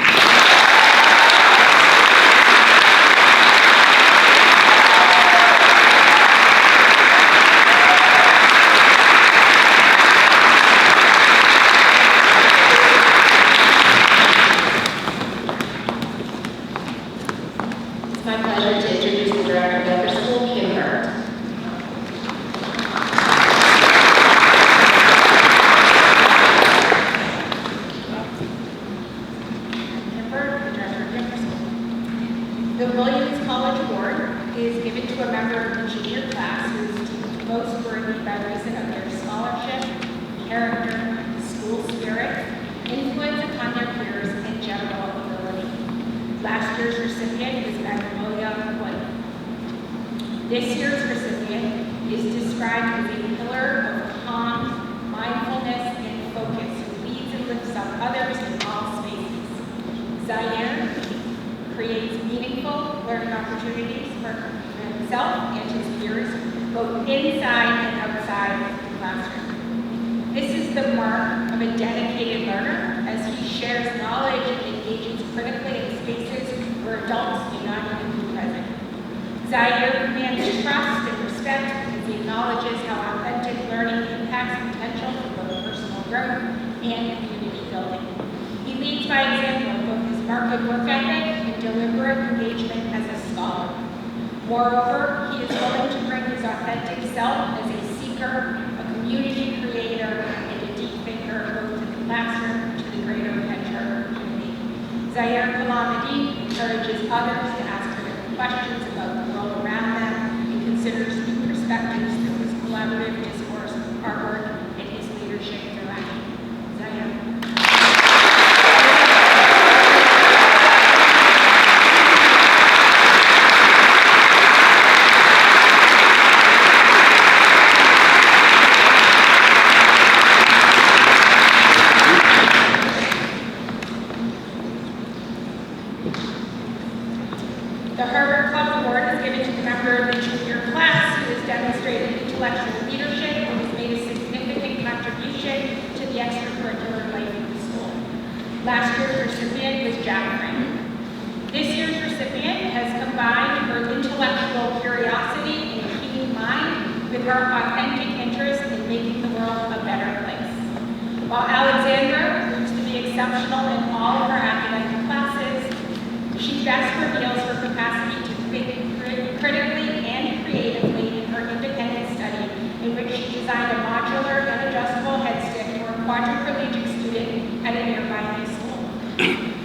This year's recipient is described as a pillar of calm, mindfulness, and focus who leads and lifts up others in all spaces. Zaire creates meaningful learning opportunities for himself and his peers, both inside and outside the classroom. This is the mark of a dedicated learner as he shares knowledge and engages critically in spaces where adults do not even be present. Zaire commands trust and respect because he acknowledges how authentic learning impacts potential for both personal growth and community building. He leads by example of both his marked work ethic and deliberate engagement as a scholar. Moreover, he is willing to bring his authentic self as a seeker, a community creator, and a deep thinker both to the classroom and to the greater Penn Charter community. Zaire Kalamadi encourages others to ask critical questions about the world around them and considers new perspectives through his collaborative discourse, artwork, and his leadership interaction. Zaire. The Herbert Club Award is given to the member of the junior class who has demonstrated intellectual leadership and has made a significant contribution to the Jack Frank. This year's recipient has combined her intellectual curiosity and keen mind with her authentic interest in making the world a better place. While Alexandra proves to be exceptional in all of her academic classes, she best reveals her capacity to think critically and creatively in her independent study, in which she designed a modular and adjustable headstick for a quadriplegic student at a nearby high school.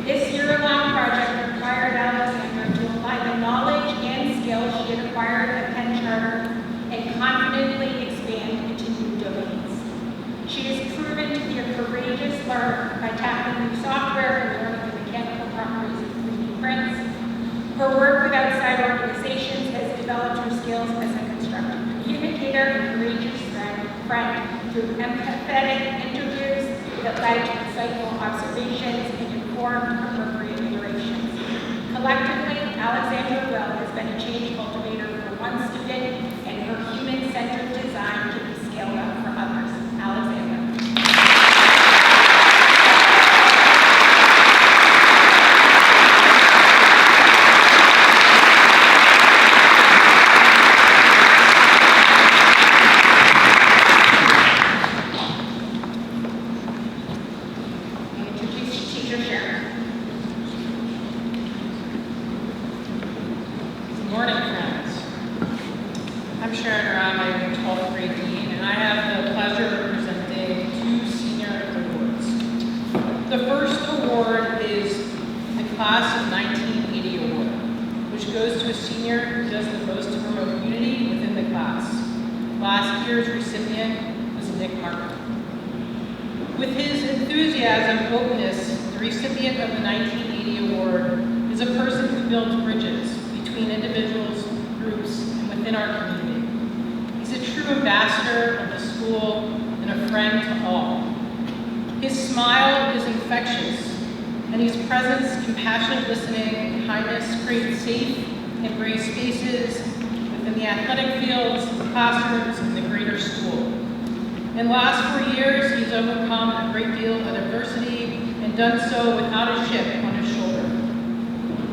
This year-long project required Alexandra to apply the knowledge and skills she had acquired at Penn Charter and confidently expand into new domains. She has proven to be a courageous learner by tackling new software and learning the mechanical properties of 3D prints. Her work with outside organizations has developed her skills as a constructive communicator and courageous friend through empathetic interviews that led to insightful observations and informed appropriate iterations. Collectively, Alexandra Will has been a change cultivator for one student, and her human-centered design can be scaled up for others. Alexandra. With his enthusiasm and openness, the recipient of the 1980 award is a person who builds bridges between individuals, groups, and within our community. He's a true ambassador of the school and a friend to all. His smile is infectious, and his presence, compassionate listening, and kindness create safe, embrace spaces within the athletic fields, classrooms, and the greater school. In the last 4 years, he's overcome a great deal of adversity and done so without a chip on his shoulder.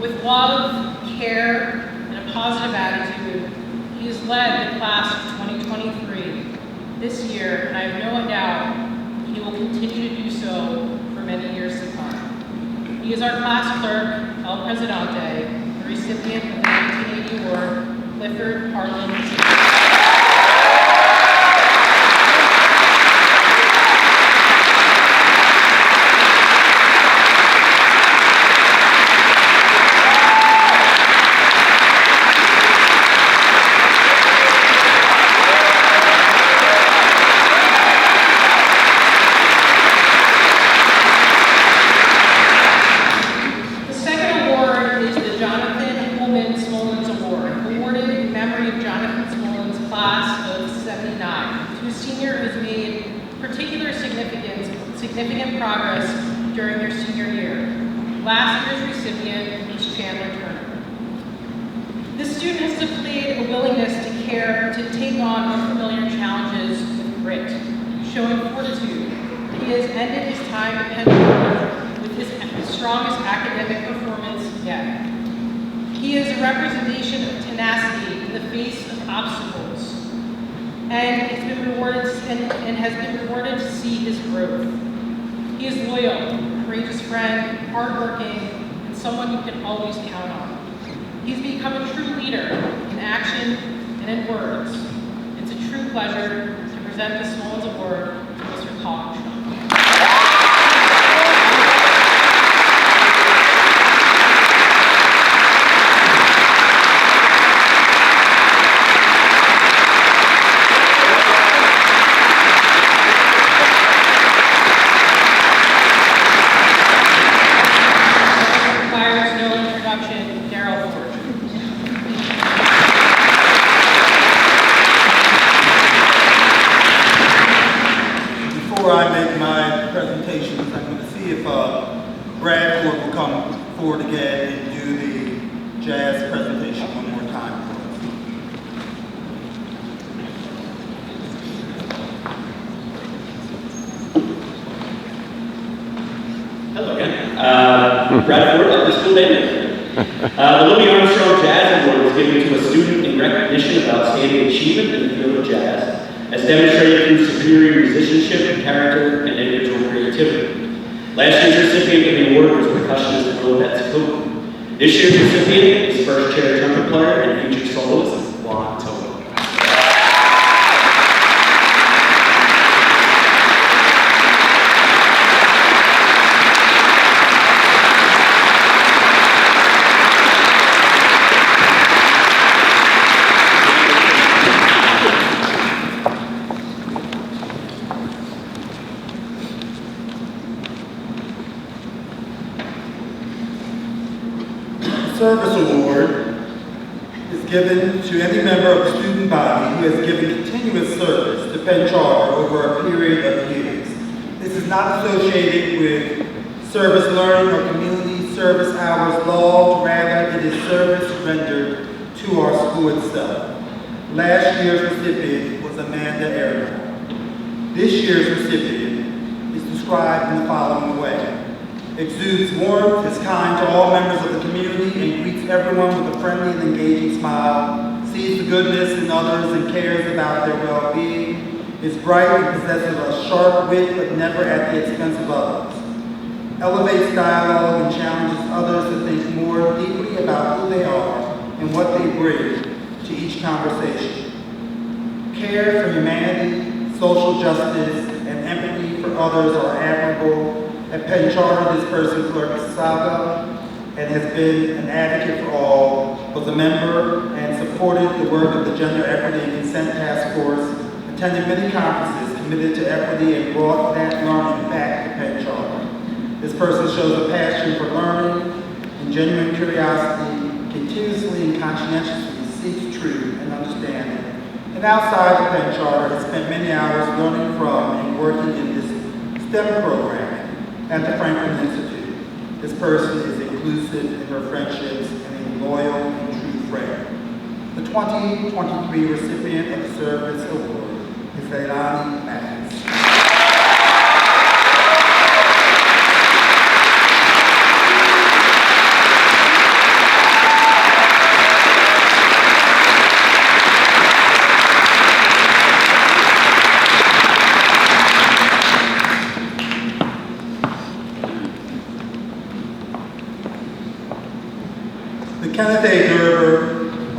With love, care, and a positive attitude, he has led the class of 2023 this year, and I have no doubt he will continue to do so for many years to come. He is our class clerk, El Presidente, the recipient of the 1980 award, Clifford Harlan. Significant progress during their senior year. Last year's recipient is Chandler Turner. This student has displayed a willingness to care, to take on unfamiliar challenges with grit, showing fortitude. He has ended his time at Penn Charter with his strongest academic performance yet. He is a representation of tenacity in the face of obstacles, and has been rewarded to see his growth. He is loyal, a courageous friend, hardworking, and someone you can always count on. He's become a true leader in action and in words. It's a true pleasure to present the Smolens Award to Mr. Colin Trump. Before I make my presentations, I'm going to see if Brad Ford will come forward again and do the jazz presentation one more time for us. Hello again. Bradford Upper School Band. The Louis Armstrong Jazz Award was given to a student in recognition of outstanding achievement in the field of jazz, as demonstrated through superior musicianship, character, and individual creativity. Last year's recipient of the award was percussionist Earl Betts Cope. This year's recipient is first chair trumpet player and featured soloist Juan Toto. Service Award is given to any member of the student body who has given continuous service to Penn Charter over a period of years. This is not associated with service learning or community service hours logged, rather it is service rendered to our school itself. Last year's recipient was Amanda Ariel. This year's recipient is described in the following way. Exudes warmth, is kind to all members of the community, and greets everyone with a friendly and engaging smile, sees the goodness in others and cares about their well-being, is bright and possesses a sharp wit but never at the expense of others, elevates dialogue and challenges others to think more deeply about who they are and what they bring to each conversation. Care for humanity, social justice, and empathy for others are admirable. At Penn Charter, this person clerked saga and has been an advocate for all, was a member and supported the work of the Gender Equity and Consent Task Force, attended many conferences committed to equity, and brought that learning back to Penn Charter. This person shows a passion for learning and genuine curiosity, continuously and conscientiously seeks truth and understanding, and outside of Penn Charter has spent many hours learning from and working in this STEM program at the Franklin Institute. This person is inclusive in her friendships and a loyal and true friend. The 2023 recipient of the Service Award is Leilani Mathis. Kenneth A. Gerber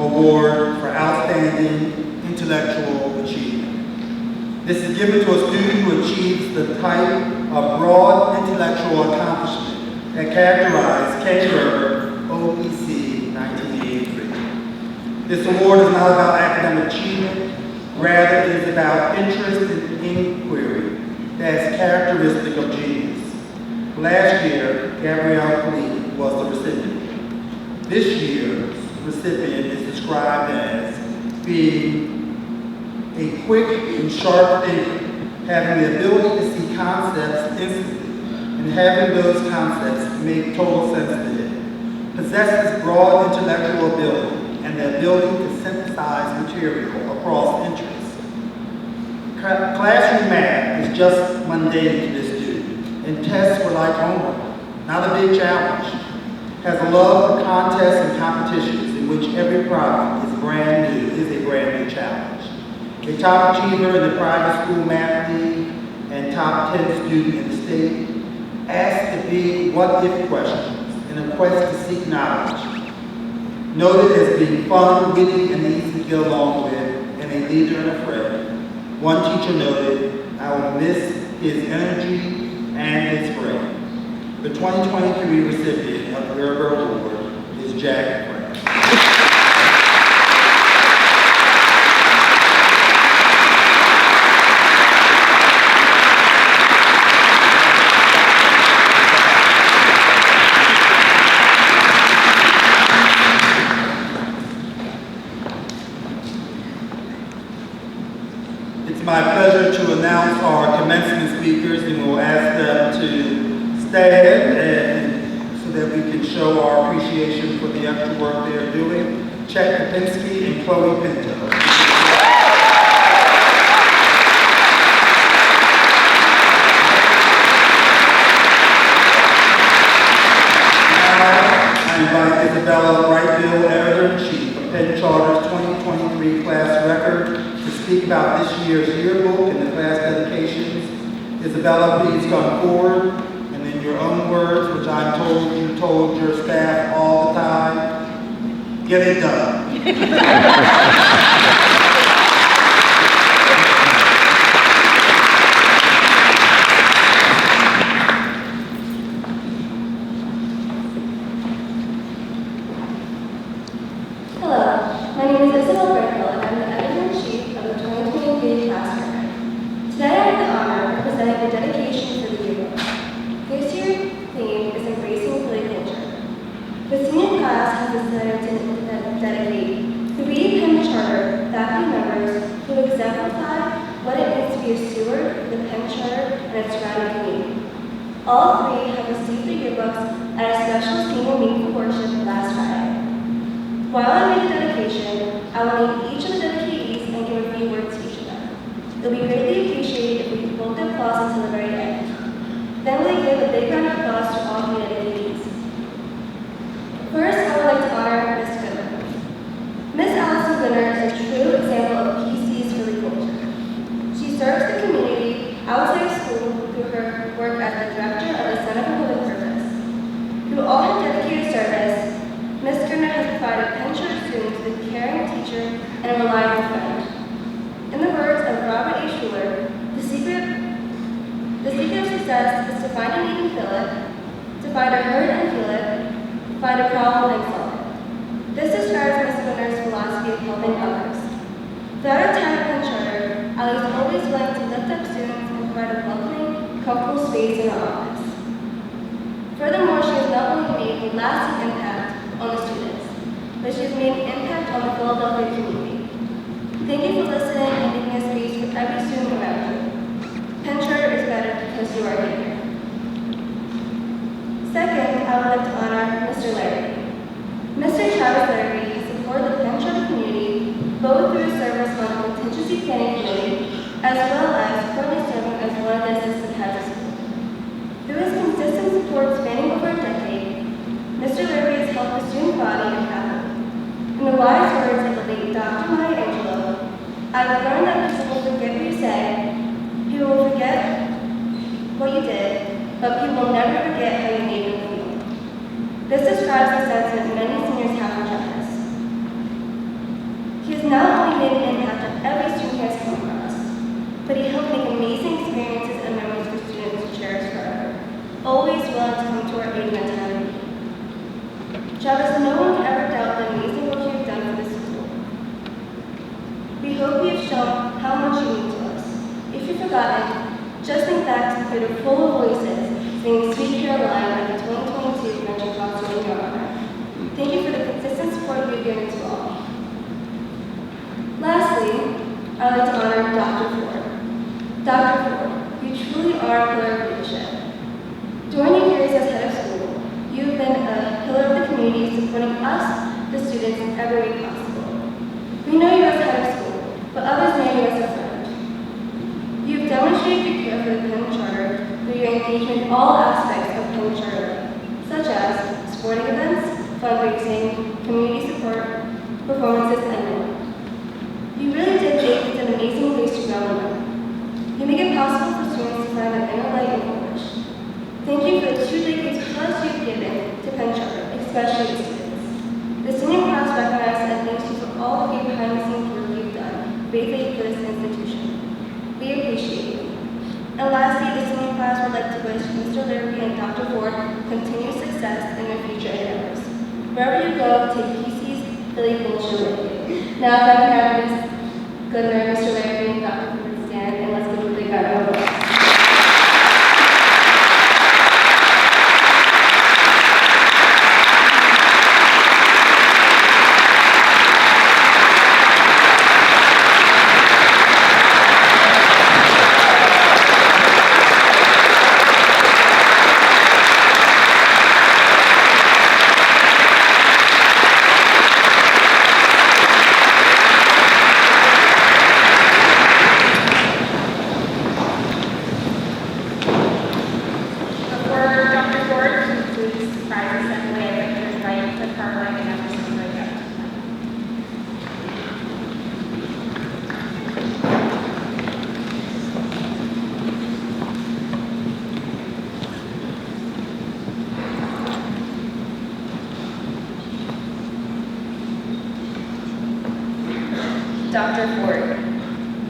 Award for Outstanding Intellectual Achievement. This is given to a student who achieves the type of broad intellectual accomplishment that characterized Ken Gerber, OPC 1983. This award is not about academic achievement, rather it is about interest and inquiry that's characteristic of genius. Last year, Gabrielle Clee was the recipient. This year's recipient is described as being a quick and sharp thinker, having the ability to see concepts instantly, and having those concepts make total sense to him. Possesses broad intellectual ability and the ability to synthesize material across interests. Classroom math is just mundane to this student, and tests were like homework, not a big challenge. Has a love for contests and competitions in which every problem is a brand new challenge. A top achiever in the private school math league and top 10 student in the state, asked the big what-if questions in a quest to seek knowledge. Noted as being fun, witty, and easy to get along with, and a leader and a friend. One teacher noted, I will miss his energy and his brain. The 2023 recipient of the Gerber Award is Jack Frank. It's my pleasure to announce our commencement speakers, and we'll ask them to stand and so that we can show our appreciation for the extra work they are doing. Chet Kapinski and Chloe Pinto. Isabella Brightbill, Editor-in-Chief of Penn Charter's 2023 class record, to speak about this year's yearbook and the class dedications. Isabella, please come forward, and in your own words, which I'm told you told your staff all the time, get it done. Hello, my name is Isabel Brickell, and I'm the Editor-in-Chief of the 2023 class record. Today I have the honor of presenting the dedication for the yearbook. This year's theme is Embracing Philly Culture. The senior class has decided to dedicate 3 Penn Charter faculty members who exemplify what it means to be a steward of the Penn Charter and its surrounding community. All 3 have received their yearbooks at a special senior meeting for worship last Friday. While I make the dedication, I will name each of the dedicatees and give a few words to each of them. It will be greatly appreciated if we hold the applause until the very end. Then we'll give a big round of applause to all 3 dedicatees. First, I would like to honor Miss Winner. Miss Allison Winner is a true example of PC's Philly culture. She serves the community outside of school through her work as the director of the Center for Public Purpose. Through all her dedicated service, Ms. Gurner has provided Penn Charter students with a caring teacher and a reliable friend. In the words of Robert A. Schuller, the secret of success is to find a need and fill it, to find a hurt and feel it, find a problem and solve it. This describes Ms. Gurner's philosophy of helping others. Throughout her time at Penn Charter, Ali is always willing to lift up students and provide a welcoming, comfortable space in her office. Furthermore, she has not only made a lasting impact on the students, but she has made an impact on the Philadelphia community. Thank you for listening and making a space for every student around you. Penn Charter is better because you are here. Second, I would like to honor Mr. Larry. Mr. Travis Larry has supported the Penn Charter community both through his service on the contingency planning committee as well as currently serving as one of the assistant heads of school. Through his consistent support spanning over a decade, Mr. Larry has helped the student body and faculty. In the wise words of the late Dr. Maya Angelou, I've learned that people will forget what you say, people will forget what you did, but people will never forget how you made them feel. This describes the sentiment many seniors have in Travis. He has not only made an impact on every student he has come across, but he helped make amazing experiences and memories for students to cherish forever, always willing to come to our aid in a time of need. Travis, no one can ever doubt the amazing work you have done for this school. We hope you have shown how much you mean to us. If you've forgotten, just think back to the theater full of voices singing Sweet Caroline at the 2022 Convention Concert in your honor. Thank you for the consistent support you've given to all. Lastly, I'd like to honor Dr. Ford. Dr. Ford, you truly are a pillar of leadership. During your years as head of school, you've been a pillar of the community, supporting us, the students, in every way possible. We know you as head of school, but others know you as a friend. You've demonstrated your care for the Penn Charter through your engagement in all aspects of Penn Charter, such as sporting events, fundraising, community support, performances, and more. You really did make this an amazing place to grow and learn. You make it possible for students to find their inner light and flourish. Thank you for the 2 decades plus you've given to Penn Charter, especially the students. The senior class recognizes and thanks you for all of your behind-the-scenes work you've done greatly for this institution. We appreciate you. And lastly, the senior class would like to wish Mr. Larry and Dr. Ford continued success in their future endeavors. Wherever you go, take PC's Philly culture with you. Now, if I can have Ms. Goodner, Mr. Larry, and Dr. Ford stand, and let's give a big round of applause.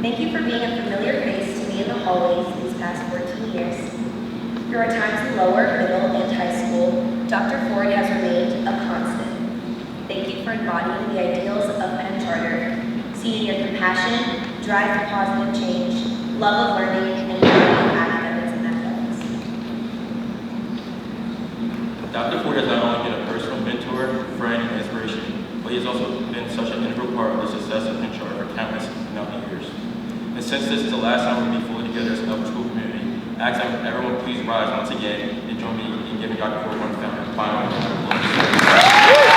Thank you for being a familiar face to me in the hallways these past 14 years. Through our times in lower, middle, and high school, Dr. Ford has remained a constant. Thank you for embodying the ideals of Penn Charter, seeing your compassion, drive for positive change, love of learning, and joy in academics and athletics. Dr. Ford has not only been a personal mentor, friend, and inspiration, but he has also been such an integral part of the success of Penn Charter for countless amount of years. And since this is the last time we'll be fully together as an upper school community, I ask that everyone please rise once again and join me in giving Dr. Ford one final round of applause.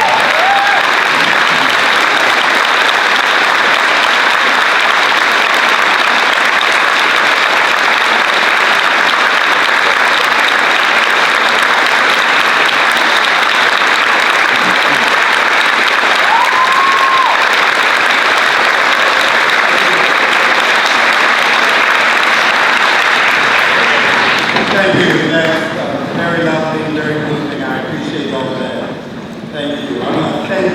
Thank you. That's very lovely and very moving. I appreciate all of that. Thank you. I want to thank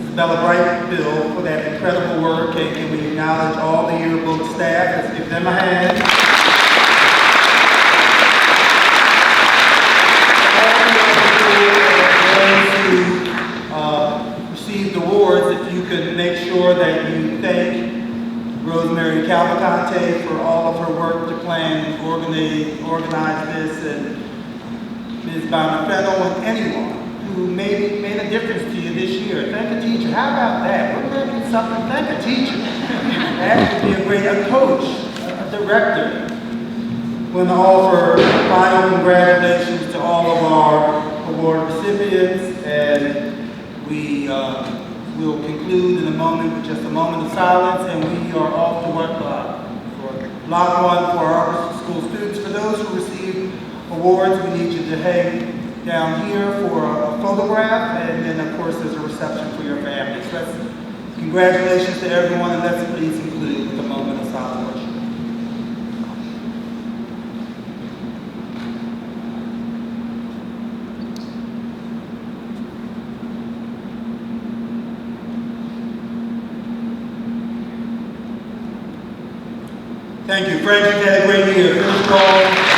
Isabella Bright-Bill for that incredible work, and can we acknowledge all the yearbook staff? Let's give them a hand. All the those who received awards, if you could make sure that you thank Rosemary Cavalcante for all of her work to plan and organize this, and Ms. Bonafeno and anyone who made a difference to you this year. Thank a teacher. How about that? We're going to do something. Thank a teacher. That would be a great coach, a director. We want to offer final congratulations to all of our award recipients, and we will conclude in a moment with just a moment of silence, and we are off to work for block one for our school students. For those who receive awards, we need you to hang down here for a photograph, and then of course there's a reception for your families. Congratulations to everyone, and let's please conclude with a moment of silent worship. Thank you. Friends, you've had a great year. Finish call.